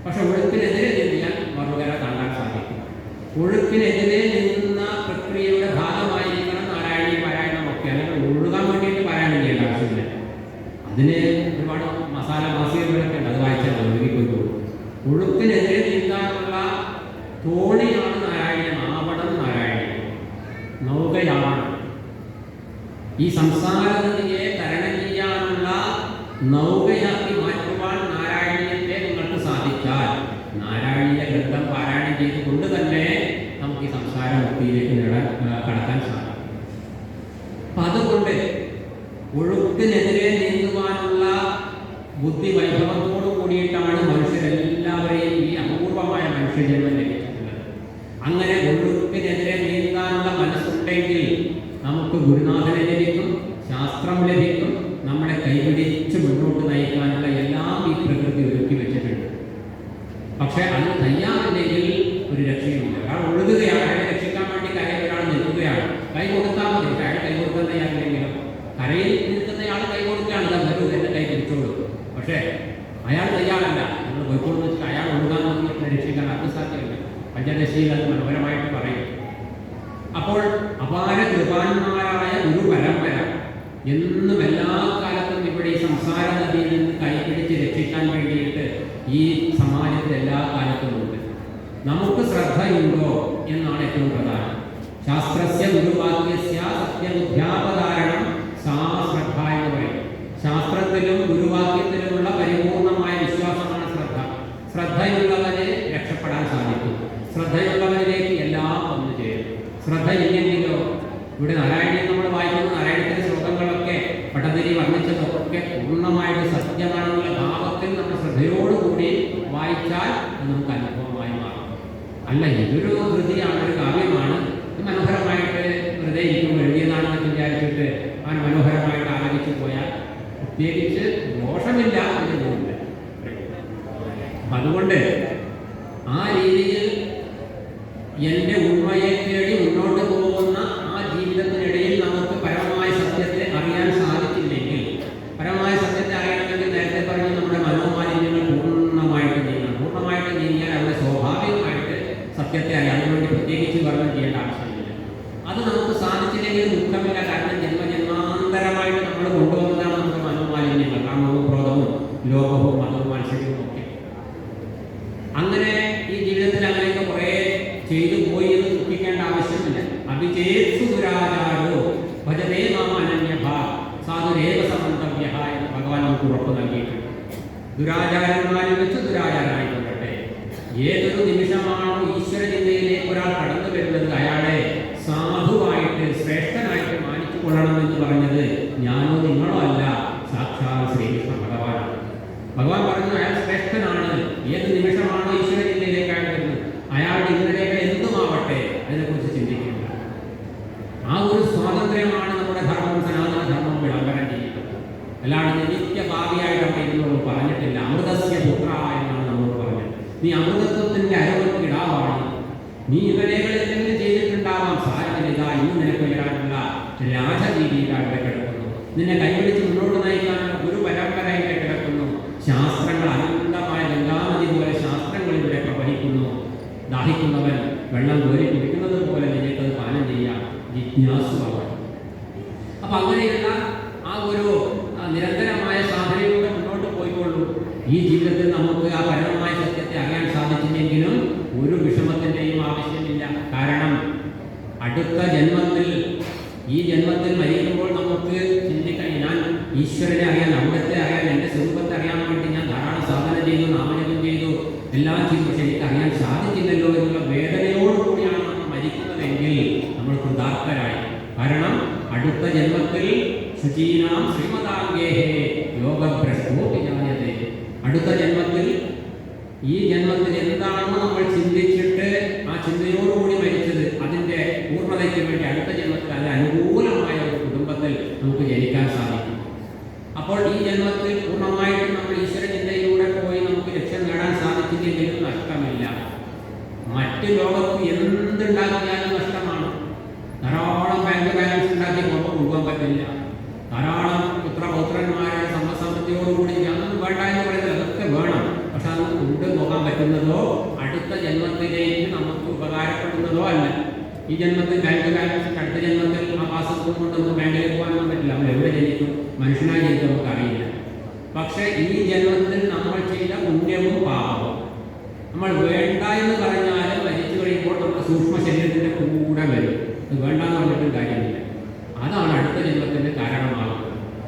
പക്ഷെ ഒഴുക്കിനെതിരെ നീന്തിയാൽ മറുകര താണ്ടാൻ സാധിക്കും. ഒഴുക്കിനെതിരെ നീന്തുന്ന പ്രക്രിയയുടെ ഭാഗമായിരിക്കണം നാരായണീയ പാരായണമൊക്കെ. അല്ലെങ്കിൽ ഒഴുകാൻ വേണ്ടിയിട്ട് പാരായണം ചെയ്യേണ്ട ആവശ്യമില്ല. അതിന് ഒരുപാട് മസാല മാസികകളൊക്കെ ഉണ്ട്, അത് വായിച്ചാൽ ഒഴുകിക്കൊണ്ടു. ഒഴുക്കിനെതിരെ നീന്താനുള്ള തോണിയാണ് നാരായണീയം. ആവണം നാരായണീയം, നൗകയാണ്. ഈ സംസാര നദിയെ തരണം ചെയ്യാനുള്ള നൗകയാക്കി മാറ്റുവാൻ നാരായണീയത്തെ നിങ്ങൾക്ക് സാധിച്ചാൽ നാരായണീയ ഗ്രന്ഥം പാരായണം ചെയ്തുകൊണ്ട് തന്നെ നമുക്ക് ഈ സംസാര മുക്തിയിലേക്ക് കടക്കാൻ സാധിക്കും. അപ്പം അതുകൊണ്ട് ഒഴുക്കിനെതിരെ നീന്തുവാനുള്ള ബുദ്ധി വൈഭവത്തോടു കൂടിയിട്ടാണ് മനുഷ്യരെല്ലാവരെയും ഈ അപൂർവമായ മനുഷ്യജന്മം ലഭിച്ചിട്ടുള്ളത്. അങ്ങനെ ഒഴുക്കിനെതിരെ നീന്താനുള്ള മനസ്സുണ്ടെങ്കിൽ നമുക്ക് ഗുരുനാഥനെ ലഭിക്കും, ശാസ്ത്രം ലഭിക്കും, നമ്മളെ കൈപിടിച്ച് മുന്നോട്ട് നയിക്കാനുള്ള എല്ലാം ഈ പ്രകൃതി ഒരുക്കി വെച്ചിട്ടുണ്ട്. പക്ഷെ അത് തയ്യാറില്ലെങ്കിൽ ഒരു രക്ഷയുമില്ല. ഒരാൾ ഒഴുകുകയാണ്, അയാളെ രക്ഷിക്കാൻ വേണ്ടി കരയിൽ ഒരാൾ നിൽക്കുകയാണ്, കൈ കൊടുത്താൽ മതി. പക്ഷെ അയാൾ കൈ കൊടുക്കാൻ തയ്യാറില്ലെങ്കിലും കരയിൽ നിൽക്കുന്നയാൾ കൈ കൊടുക്കുകയാണ്, വരൂ എന്നെ കൈ പിടിച്ചോളൂ. പക്ഷേ അയാൾ തയ്യാറല്ല. നമ്മൾ പോയിക്കോളെന്ന് വെച്ചാൽ അയാൾ ഒഴുകാൻ നോക്കി രക്ഷിക്കാൻ അത് സാധ്യമല്ല. പഞ്ചദശിയിൽ അത് മനോഹരമായിട്ട് പറയും. അപ്പോൾ അപാര കൃപാന്മാരായ ഒരു പരമ്പര എന്നും എല്ലാ കാലത്തും ഇവിടെ ഈ സംസാര നദിയിൽ നിന്ന് കൈപിടിച്ച് രക്ഷിക്കാൻ വേണ്ടിയിട്ട് ഈ സമാജത്തിൽ എല്ലാ കാലത്തും ഉണ്ട്. നമുക്ക് ശ്രദ്ധയുണ്ടോ എന്നാണ് ഏറ്റവും പ്രധാനം. ശാസ്ത്രസ്യ ഗുരുവാക്യസ്യ സത്യബുദ്ധ്യാപധാരണം സാ ശ്രദ്ധ എന്ന് പറയും. ശാസ്ത്രത്തിലും ഗുരുവാക്യത്തിലുമുള്ള പരിപൂർണമായ വിശ്വാസമാണ് ശ്രദ്ധ. ശ്രദ്ധയുള്ളവന് രക്ഷപ്പെടാൻ സാധിക്കും. ശ്രദ്ധയുള്ളവനിലേക്ക് എല്ലാം വന്നു ചേരും. ശ്രദ്ധയില്ലെങ്കിലോ ഇവിടെ നാരായണീയം നമ്മൾ വായിക്കുന്ന നാരായണത്തിന്റെ ശ്ലോകങ്ങളൊക്കെ പട്ടതിരി വർണ്ണിച്ചതൊക്കെ പൂർണ്ണമായിട്ട് സത്യമാണെന്നുള്ള ഭാവത്തിൽ നമ്മൾ ശ്രദ്ധയോടുകൂടി വായിച്ചാൽ അത് നമുക്ക് അനുഭവമായി മാറും. അല്ല, ഇതൊരു കൃതിയാണ്, ഒരു കാവ്യമാണ്, ഇത് മനോഹരമായിട്ട് വെറുതെ ഇരിക്കും എഴുതിയതാണെന്ന് വിചാരിച്ചിട്ട് അവൻ മനോഹരമായിട്ട് ആലോചിച്ച് പോയാൽ പ്രത്യേകിച്ച് ദോഷമില്ല എന്നുണ്ട്. അതുകൊണ്ട് ആ രീതിയിൽ എൻ്റെ ഉണ്മയെ തേടി മുന്നോട്ട് പോകുന്ന ആ ജീവിതത്തിനിടയിൽ നമുക്ക് പരമമായ സത്യത്തെ അറിയാൻ സാധിച്ചില്ലെങ്കിൽ, പരമമായ സത്യത്തെ അറിയണമെങ്കിൽ നേരത്തെ പറഞ്ഞ നമ്മുടെ മനോമാലിന്യങ്ങൾ പൂർണ്ണമായിട്ട് നീങ്ങണം. പൂർണ്ണമായിട്ട് നീങ്ങിയാൽ അവിടെ സ്വാഭാവികമായിട്ട് സത്യത്തെ അറിയാൻ വേണ്ടി പ്രത്യേകിച്ച് വർണ്ണം ചെയ്യേണ്ട ആവശ്യമില്ല. അത് നമുക്ക് സാധിച്ചില്ലെങ്കിൽ ദുഃഖമില്ല. കാരണം ജന്മജന്മാന്തരമായിട്ട് നമ്മൾ കൊണ്ടുവന്നതാണ് നമ്മുടെ മനോമാലിന്യങ്ങൾ, കാമവും ക്രോധവും ലോകവും മതവും മത്സരവും ഒക്കെ. അങ്ങനെ ഈ ജീവിതത്തിൽ അങ്ങനെയൊക്കെ കുറേ ചെയ്തു പോയി എന്ന് ദുഃഖിക്കേണ്ട ആവശ്യമില്ല. അഭിചേത്സു ദുരാചാരോ ഭജതേ മാം അനന്യഭ സാധുരേവ സമന്തവ്യ എന്ന് ഭഗവാൻ നമുക്ക് ഉറപ്പ് നൽകിയിട്ടുണ്ട്. ദുരാചാരന്മാരിൽ വെച്ച് ദുരാചാരമായിക്കൊള്ളട്ടെ. ഏതൊരു നിമിഷമാണോ ഈശ്വര ചിന്തയിലേക്ക് ഒരാൾ കടന്നു വരുന്നത് അയാളെ സാധുവായിട്ട് ശ്രേഷ്ഠനായിട്ട് മാനിച്ചു കൊള്ളണമെന്ന് പറഞ്ഞത് ഞാനോ നിങ്ങളോ അല്ല, സാക്ഷാൽ ശ്രീകൃഷ്ണ ഭഗവാനാണ്. ഭഗവാൻ പറഞ്ഞു അയാൾ ശ്രേഷ്ഠനാണ്. ഏത് നിമിഷമാണോ ഈശ്വര ചിന്തയിലേക്ക് അയാൾ വരുന്നത് അയാളുടെ ഇന്നലെയൊക്കെ എന്തുമാവട്ടെ അതിനെക്കുറിച്ച് ചിന്തിക്കുന്നില്ല. ആ ഒരു സ്വാതന്ത്ര്യമാണ് നമ്മുടെ ധർമ്മവും സനാതന ധർമ്മവും വിളംബരം ചെയ്യുന്നത്. അല്ലാണ്ട് നിത്യഭാവിയായിട്ട് അവിടെ ഇരുന്നോട് പറഞ്ഞിട്ടില്ല. അമൃതസ്യ പുത്ര എന്നാണ് നമ്മളോട് പറഞ്ഞത്. നീ അമൃതത്വത്തിന്റെ അരവക്കിടാവാണ്. നീ ഇവരെകൾ എന്തെങ്കിലും ചെയ്തിട്ടുണ്ടാവാം, സാരമില്ല. ഇന്ന് നിനക്ക് ഉയരാനുള്ള രാജരീതിയിൽ അവിടെ കിടക്കുന്നു. നിന്നെ കൈപിടിച്ച് മുന്നോട്ട് നയിക്കാനുള്ള ഒരു പരമ്പരയിൽ കിടക്കുന്നു. ശാസ്ത്രങ്ങൾ അനന്തമായ ഗംഗാനദി പോലെ ശാസ്ത്രങ്ങൾ ഇവിടെ പ്രവഹിക്കുന്നു. ദാഹിക്കുന്നവൻ വെള്ളം കോരി കുടിക്കുന്നത് പോലെ നിനക്കത് പാനം ചെയ്യാം, ജിജ്ഞാസുവാണ്. അപ്പൊ അങ്ങനെയുള്ള ആ ഒരു നിരന്തരമായ സാധനയിലൂടെ മുന്നോട്ട് പോയിക്കൊള്ളൂ. ഈ ജീവിതത്തിൽ നമുക്ക് ആ പരമമായ സത്യത്തെ അറിയാൻ സാധിച്ചില്ലെങ്കിലും ഒരു വിഷമത്തിൻ്റെയും ആവശ്യമില്ല. കാരണം അടുത്ത ജന്മത്തിൽ, ഈ ജന്മത്തിൽ മരിക്കുമ്പോൾ നമുക്ക് ചിന്തിക്കാൻ, ഞാൻ ഈശ്വരനെ അറിയാൻ, അവിടത്തെ അറിയാൻ, എൻ്റെ സ്വരൂപത്തെ അറിയാൻ വേണ്ടി ഞാൻ ധാരാളം സാധന ചെയ്തു, നാമജപം ചെയ്തു, എല്ലാം ചെയ്തു, പക്ഷെ എനിക്ക് അറിയാൻ സാധിച്ചില്ലല്ലോ എന്നുള്ള വേദനയോടുകൂടിയാണ് നമ്മൾ മരിക്കുന്നതെങ്കിൽ നമ്മൾ കൃതാർത്ഥരായി. കാരണം അടുത്ത ജന്മത്തിൽ ശുചീനാം ശ്രീമതാംഗേഹേ യോഗഭ്രഷ്ടോ വിജായതേ. അടുത്ത ജന്മത്തിൽ, ഈ ജന്മത്തിൽ എന്താണോ നമ്മൾ ചിന്തിച്ചിട്ട് ആ ചിന്തയോടുകൂടി മരിച്ചത്, അതിൻ്റെ പൂർണ്ണതയ്ക്ക് വേണ്ടി അടുത്ത ജന്മത്തിൽ അത് അനുകൂലമായ ഒരു കുടുംബത്തിൽ നമുക്ക് ജനിക്കാൻ സാധിക്കും. അപ്പോൾ ഈ ജന്മത്തിൽ പൂർണ്ണമായിട്ടും നമ്മൾ ഈശ്വര ചിന്തയിലൂടെ പോയി നമുക്ക് ലക്ഷ്യം നേടാൻ സാധിച്ചില്ലെങ്കിലും നഷ്ടമില്ല. മറ്റ് ലോകത്ത് എന്തുണ്ടാക്കിയാലും നഷ്ടമാണ്. ധാരാളം ബാങ്ക് ബാലൻസ് ഉണ്ടാക്കി കൊണ്ടുപോകാൻ പറ്റില്ല. ധാരാളം പുത്രപൗത്രന്മാരുടെ സമ്പദ്സമൃദ്ധിയോടുകൂടി അതൊന്നും വേണ്ട എന്ന് പറയുന്നത്, അതൊക്കെ വേണം. പക്ഷെ അത് കൊണ്ടുപോകാൻ പറ്റുന്നതോ അടുത്ത ജന്മത്തിലേക്ക് നമുക്ക് ഉപകാരപ്പെടുന്നതോ അല്ല. ഈ ജന്മത്തിൽ ബാങ്ക് ബാലൻസ്, അടുത്ത ജന്മത്തിൽ ആ പാസ്ബുക്ക് കൊണ്ട് നമുക്ക് ബാങ്കിലേക്ക് പോകാനൊന്നും പറ്റില്ല. നമ്മൾ എവിടെ ജനിക്കും, മനുഷ്യനായി ജനിക്കും, നമുക്കറിയില്ല. പക്ഷെ ഈ ജന്മത്തിൽ നമ്മൾ ചെയ്ത പുണ്യവും പാപവും നമ്മൾ വേണ്ട എന്ന് പറഞ്ഞാലും മരിച്ചു കഴിയുമ്പോൾ നമ്മുടെ സൂക്ഷ്മ ശരീരത്തിൻ്റെ കൂടെ വരും. അത് വേണ്ടെന്ന് പറഞ്ഞിട്ടും കാര്യമില്ല. അതാണ് അടുത്ത ജന്മത്തിൻ്റെ കാരണമാകുന്നത്.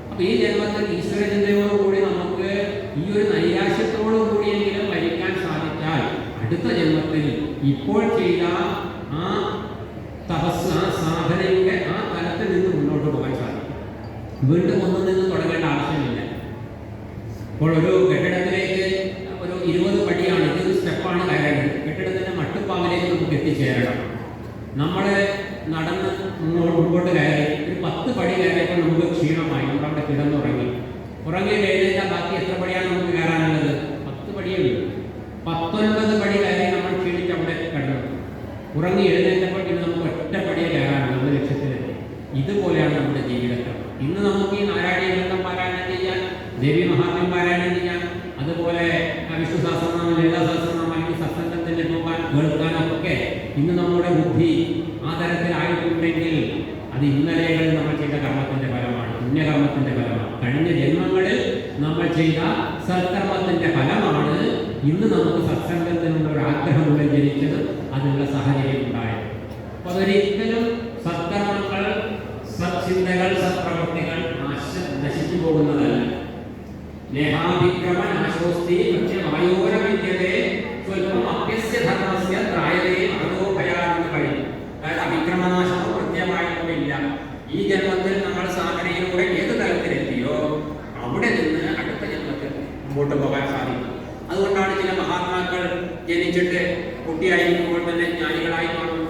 അപ്പോൾ ഈ ജന്മത്തിൽ ഈശ്വര ചിന്തയോടുകൂടി നമുക്ക് ഈ ഒരു നൈരാശ്യത്തോടു കൂടിയെങ്കിലും മരിക്കാൻ സാധിച്ചാൽ അടുത്ത ജന്മത്തിൽ ഇപ്പോൾ ചെയ്ത ആ തപസ്, ആ സാധനയുടെ ആ തലത്തിൽ നിന്ന് മുന്നോട്ട് പോകാൻ സാധിക്കും. വീണ്ടും ഒന്നിൽ നിന്ന് തുടങ്ങേണ്ട ആവശ്യമില്ല. ഇപ്പോൾ ഒരു കെട്ടിടത്തിലേക്ക് ഒരു 20 പടിയാണ്, ഇത് സ്റ്റെപ്പാണ് കയറേണ്ടത്. കെട്ടിടത്തിൻ്റെ മട്ടുപ്പാവിലേക്ക് നമുക്ക് എത്തിച്ചേരണം. നമ്മൾ നടന്ന് മുമ്പോട്ട് കയറി ഒരു 10 പടി കയറിയപ്പോൾ നമുക്ക് ക്ഷീണമായി, നമ്മൾ അവിടെ കിടന്നുറങ്ങി. ഉറങ്ങി കഴിഞ്ഞാൽ ബാക്കി എത്ര പടിയാണ് നമുക്ക് കയറാനുള്ളത്? 10 പടിയേ ഉള്ളൂ. 19 പടി കയറി നമ്മൾ ക്ഷീണിച്ച് അവിടെ കിടന്നു. ഉറങ്ങി എഴുന്നേറ്റപ്പോൾ പിന്നെ നമുക്ക് ഒറ്റ പടിയെ കയറാനുള്ളൂ, നമ്മുടെ ലക്ഷ്യത്തിലെത്തി. ഇതുപോലെയാണ് നമ്മുടെ ജീവിതത്തിൽ. ഇന്ന് നമുക്ക് ഈ നാരായണീയ ഗ്രന്ഥം പാരായണം ചെയ്യാൻ, ദേവി മഹാത്മ്യം പാരായണം ചെയ്യാൻ, അതുപോലെ വിഷ്ണു സഹസ്രനാമം, ലളിതാ സഹസ്രനാമം, അല്ലെങ്കിൽ സത്സംഗത്തിന് പോകാൻ, കേൾക്കാനൊക്കെ ഇന്ന് നമ്മുടെ ബുദ്ധി ആ തരത്തിലായിട്ടുണ്ടെങ്കിൽ അത് ഇന്നലെകളിൽ നമ്മൾ ചെയ്ത കർമ്മത്തിൻ്റെ ഫലമാണ്, പുണ്യകർമ്മത്തിൻ്റെ ഫലമാണ്. കഴിഞ്ഞ ജന്മങ്ങളിൽ നമ്മൾ ചെയ്ത സൽക്കർമ്മത്തിൻ്റെ ഫലമാണ് ഇന്ന് നമുക്ക് സത്സംഗത്തിനുള്ള ഒരു ആഗ്രഹമുള്ള ജനിച്ചത്, അതിനുള്ള സാഹചര്യം ഉണ്ടായത്. അപ്പോൾ അതൊരിക്കലും സത്കർമ്മങ്ങൾ, സത്ചിന്തകൾ, സത്പ്രവൃത്തികൾ നശിച്ചു പോകുന്നതല്ല. നേഹാഭിക്രമ നാശോസ്തി ഭക്ഷ്യമായോരവിദ്യതേ സ്വൽപ്പം അപ്യസ്യ ധർമ്മസ്യ ത്രായതേ മഹതോ ഭയാണെന്ന് പറയും. അതായത് അഭിക്രമനാശമോ കൃത്യമായിട്ടില്ല. ഈ ജന്മത്തിൽ നമ്മൾ സാധനയിലൂടെ ഏത് തലത്തിലെത്തിയോ അവിടെ നിന്ന് അടുത്ത ജന്മത്തിൽ മുമ്പോട്ട് പോകാൻ സാധിക്കും. അതുകൊണ്ടാണ് ചില മഹാത്മാക്കൾ ജനിച്ചിട്ട് കുട്ടിയായിരിക്കുമ്പോൾ തന്നെ ജ്ഞാനികളായി മാറുന്നു,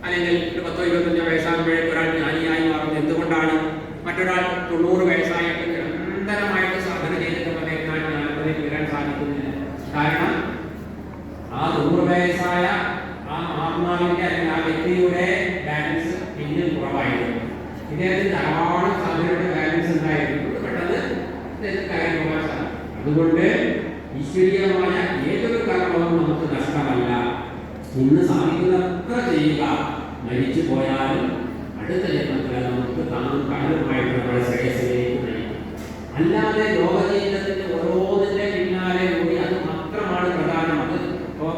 അല്ലെങ്കിൽ 10-25 വയസ്സാകുമ്പോഴേക്കും ഒരാൾ ജ്ഞാനിയായി മാറുന്നു. എന്തുകൊണ്ടാണ്? മറ്റൊരാൾ 90 വയസ്സായിട്ട് നിരന്തരമായിട്ട് സാധന ചെയ്തിട്ട് പറയുന്നതാണ് ജ്ഞാനത്തിലേക്ക് വരാൻ സാധിക്കുന്നില്ല. കാരണം ആ 100 വയസ്സായ ആ മഹാത്മാവിന്റെ അല്ലെങ്കിൽ ആ വ്യക്തിയുടെ ബാലൻസ് പിന്നിൽ കുറവായിരുന്നു. ഇദ്ദേഹത്തിന് ധാരാളം സാധനയുടെ ബാലൻസ് ഉണ്ടായിരുന്നു, പെട്ടെന്ന് കയറി പോകാൻ സാധിക്കും. അതുകൊണ്ട് ഈശ്വരീയമായ ഏതൊരു കർമ്മവും നമുക്ക് നഷ്ടമല്ല. ഇന്ന് സാധിക്കുന്നത്ര ചെയ്യുക. മരിച്ചു പോയാലും അടുത്ത ജന്മത്തിൽ നമുക്ക് താനുമായിട്ട് നമ്മുടെ ശ്രേയസ്സിലേക്ക് നയിക്കും. അല്ലാതെ ലോകജീവിതത്തിന്റെ ഓരോന്നിന്റെ പിന്നാലെ കൂടി അത് മാത്രമാണ് പ്രധാനം. അത്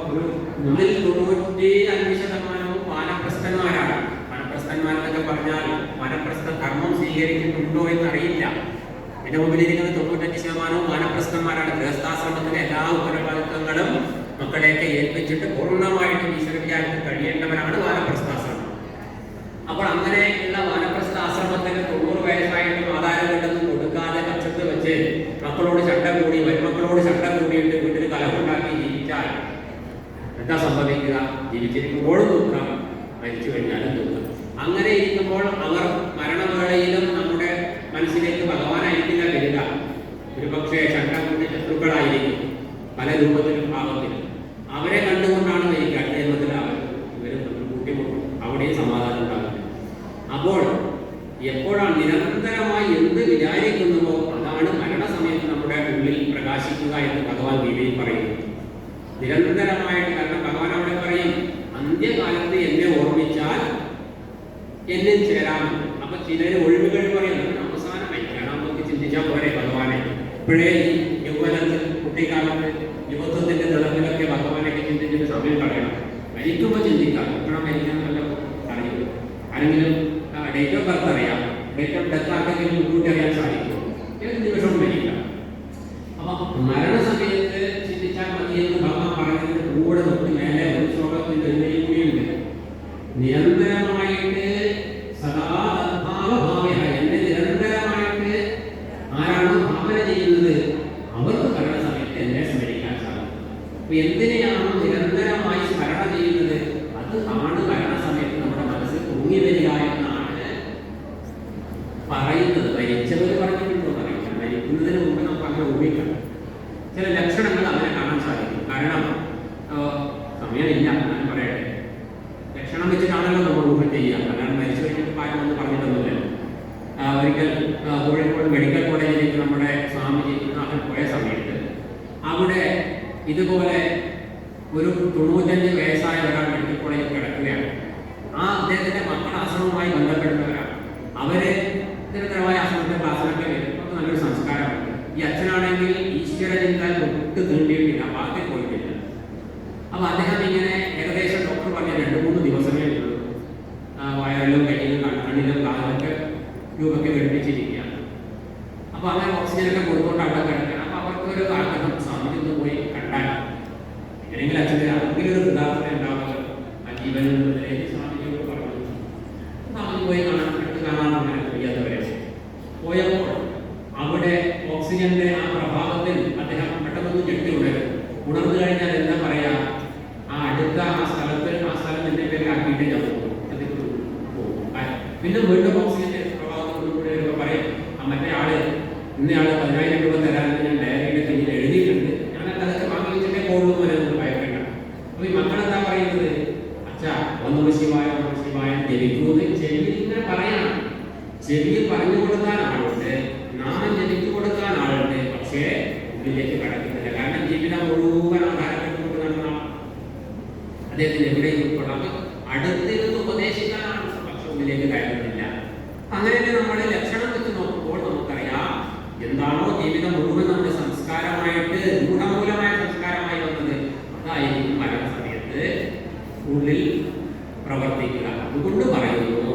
ഒരു 95% വാനപ്രസ്ഥന്മാരാണ്. വാനപ്രസ്ഥന്മാരെന്നൊക്കെ പറഞ്ഞാൽ വാനപ്രസ്ഥ കർമ്മം സ്വീകരിക്കുന്നുണ്ടോ എന്നറിയില്ല. എന്റെ മുമ്പിലിരിക്കുന്ന 95% വാനപ്രസ്ഥന്മാരാണ്. ഗൃഹസ്ഥാശ്രമത്തിലെ എല്ലാ ഉത്തരവാദിത്വങ്ങളും മക്കളെയൊക്കെ ഏൽപ്പിച്ചിട്ട് പൂർണ്ണമായിട്ടും ഈശ്വരവിചാരത്തിൽ കഴിയേണ്ടവരാണ് വാനപ്രസ്ഥാശ്രമം. അപ്പോൾ അങ്ങനെയുള്ള വാനപ്രസ്ഥാശ്രമത്തിന് 90 വയസ്സായിട്ടും ആധാരഘട്ടൊന്നും കൊടുക്കാതെ കക്ഷത്ത് വെച്ച് മക്കളോട് ചട്ടം കൂടി, മരുമക്കളോട് ചട്ടം കൂടിയിട്ട് വീട്ടിൽ കലഹുണ്ടാക്കി ജീവിച്ചാൽ എന്താ സംഭവിക്കുക? ജീവിച്ചിരിക്കുമ്പോഴും ദുഃഖം, മരിച്ചു കഴിഞ്ഞാലും ദുഃഖം. അങ്ങനെ ഇരിക്കുമ്പോൾ അവർ മരണവേളയിലും നമ്മുടെ മനസ്സിലേക്ക് ഭഗവാനായിരിക്കില്ല വരിക. ഒരുപക്ഷെ ചട്ടം കൂടി ശത്രുക്കളായിരിക്കും, പല രൂപത്തിലും ഭാവത്തിലും. അവരെ കണ്ടുകൊണ്ടാണ് വരിക. അടുത്ത ജന്മത്തിൽ ഇവർ കൂട്ടിമുട്ടും, അവിടെയും സമാധാനം ഉണ്ടാകും. അപ്പോൾ എപ്പോഴാണ് നിരന്തരമായി എന്ത് വിചാരിക്കുന്നുവോ അതാണ് മരണസമയത്ത് നമ്മുടെ ഉള്ളിൽ പ്രകാശിക്കുക എന്ന് ഭഗവാൻ ഗീതയിൽ പറയുന്നു. നിരന്തരമായിട്ട്, കാരണം ഭഗവാൻ അവിടെ പറയും അന്ത്യകാലത്ത് എന്നെ ഓർമ്മിച്ചാൽ എന്നെ ചേരാമെന്ന്. അപ്പൊ ചിലർ ഒഴിവുകൾ പറയുന്നത് അവസാനം വയ്ക്കണം, നമുക്ക് ചിന്തിച്ചാൽ പോരെ ഭഗവാനെ. ഇപ്പോഴേ യൗവനത്തിൽ, കുട്ടിക്കാലത്ത്, യുവത്വത്തിന്റെ നിളത്തിലൊക്കെ ഭഗവാനൊക്കെ ചിന്തിച്ചിട്ട് സമയം കളയണം. മരിക്കുമ്പോൾ ചിന്തിക്കാം, എപ്പോഴും മരിക്കാന്നല്ലോ അറിയുള്ളൂ. ആരെങ്കിലും ഡേറ്റ് ഓഫ് ബർത്ത് അറിയാം, ഡേറ്റ് ഓഫ് ഡെത്ത് ആർക്കെങ്കിലും മുൻകൂട്ടി അറിയാൻ സാധിക്കും, ഏത് നിമിഷവും മരിക്കാം. അപ്പൊ മരണസമയത്ത് ചിന്തിച്ചാൽ മതി എന്ന് ഭഗവാൻ പറയുന്നതിന് കൂടെ തൊട്ട് മേലെ ഒരു ശ്ലോകത്തിന്റെ ഉണ്മയും കൂടിയുണ്ട്. നിരന്തരമായിട്ട് സദാ തദ്ഭാവഭാവ്യ, എന്നെ നിരന്തരമായിട്ട് ആരാണോ ഭാവന ചെയ്യുന്നത് അവർക്ക് മരണസമയത്ത് എന്നെ സ്മരിക്കാൻ സാധിക്കും. അപ്പൊ എന്തിനെയാണോ നിരന്തരമായി സ്മരണ ചെയ്യുന്നത് അത് ആണ് മരണസമയത്ത് നമ്മുടെ മനസ്സിൽ പൊങ്ങി വരിക എന്നാണ് പറയുന്നത്. മരിച്ചവർ പറഞ്ഞിട്ടുണ്ടോ അറിയില്ല, മരിക്കുന്നതിന് മുമ്പ് നമുക്ക് അങ്ങനെ ഊഹിക്കണം. ചില ലക്ഷണങ്ങൾ അങ്ങനെ കാണാൻ സാധിക്കും. കാരണം സമയമില്ല, ഞാൻ പറയട്ടെ, ലക്ഷണം വെച്ചിട്ടാണല്ലോ നമ്മൾ ഊഹം ചെയ്യുക. കാരണം മരിച്ചു കഴിഞ്ഞിട്ട് പാരമൊന്നും പറഞ്ഞിട്ടൊന്നുമില്ല. ഒരിക്കൽ കോഴിക്കോട് മെഡിക്കൽ കോളേജിലേക്ക് നമ്മുടെ സ്വാമിജി നാട്ടിൽ പോയ സമയത്ത് അവിടെ ഇതുപോലെ ഒരു 95 വയസ്സായ ഒരാൾ മെഡിക്കൽ കോളേജിൽ കിടക്കുകയാണ്. ആ അദ്ദേഹത്തിന്റെ മക്കൾ ആശ്രമവുമായി ബന്ധപ്പെടുന്നവരാണ്. അവര് നിരന്തരമായ ആശ്രമത്തെ ക്ലാസ്സിലൊക്കെ വരും. അപ്പൊ നല്ലൊരു സംസ്കാരമുണ്ട്. ഈ അച്ഛനാണെങ്കിൽ ഈശ്വരചിന്ത തൊട്ട് തീണ്ടിയിട്ടില്ല, ബാക്കി പോയിട്ടില്ല. അപ്പൊ അദ്ദേഹം ഇങ്ങനെ ഏകദേശം ഡോക്ടർ പറഞ്ഞ 2-3 ദിവസമേ ഉള്ളൂ, വയറിലും കയ്യിലും കണ്ണിലും കാലിലൊക്കെ രൂപയ്ക്ക് ഘടിപ്പിച്ചിരിക്കുകയാണ്. അപ്പൊ അങ്ങനെ ഓക്സിജനൊക്കെ കൊടുത്തുകൊണ്ട് അവിടെ കിടക്കണം. അപ്പൊ അവർക്കൊരു ആഗ്രഹം, സ്വാമിജി പോയി കണ്ടാൽ എങ്ങനെയെങ്കിലും അച്ഛൻ്റെ അവർക്കൊരു വൃദ്ധാർത്ഥന ഉണ്ടാവുമല്ലോ ആ ജീവനുള്ളതിലേക്ക് സ്വാമിജിയോട് പറഞ്ഞു. സ്വാമിജി പോയി കാണാൻ അങ്ങനെ കഴിയാത്തവരെ പോയപ്പോൾ അവിടെ ഓക്സിജന്റെ ആ പ്രഭാവത്തിൽ അദ്ദേഹം പെട്ടെന്ന് ഞെട്ടി ഉണരും. ഉണർന്നു കഴിഞ്ഞാൽ എന്താ പറയാ, ആ അടുത്ത ആ സ്ഥലം എന്റെ പേര് ആക്കിയിട്ട് ഞാൻ പോകും. പിന്നെ വീണ്ടും ഓക്സിജന്റെ പ്രഭാവത്തോടുകൂടി പറയും, മറ്റേ ആള് ഇന്നയാള് 10,000 രൂപ തരാമെന്ന് ഞാൻ ഡയറിയുടെ പിന്നിൽ എഴുതിയിട്ടുണ്ട്, ഞാൻ അതൊക്കെ വാങ്ങി വെച്ചിട്ടേ പോകുള്ളൂ എന്ന് ഭയക്കേണ്ട. അപ്പൊ ഈ മക്കളെന്താ പറയുന്നത്, അച്ഛാ ഒന്നും ശിവായ ജപിക്കൂന്ന് ചെവിയിൽ ഇങ്ങനെ പറയണം. ചെവിയിൽ പറഞ്ഞു കൊടുക്കാൻ ആളുണ്ട്, നാമം ജപിച്ചു കൊടുക്കാൻ ആളുണ്ട്, പക്ഷേ ഉള്ളിലേക്ക് കടക്കുന്നില്ല. കാരണം ജീവിതം മുഴുവൻ ആധാരപ്പെട്ടുകൊണ്ട് നടന്ന അദ്ദേഹത്തിന് എവിടെയും ഉൾക്കൊള്ളാം. അടുത്തിരുന്ന് ഉപദേശിക്കാനാണ്, പക്ഷെ ഉള്ളിലേക്ക് കയറുന്നില്ല. അങ്ങനെയൊക്കെ നമ്മുടെ ലക്ഷണം വെച്ച് നോക്കുമ്പോൾ നമുക്കറിയാം എന്താണോ ജീവിതം മുഴുവൻ നമ്മുടെ സംസ്കാരമായിട്ട്, ഗുണമൂലമായ സംസ്കാരമായി വന്നത്, അതായിരിക്കും മരണസമയത്ത് ഉള്ളിൽ പ്രവർത്തിക്കുക. അതുകൊണ്ട് പറയുന്നു,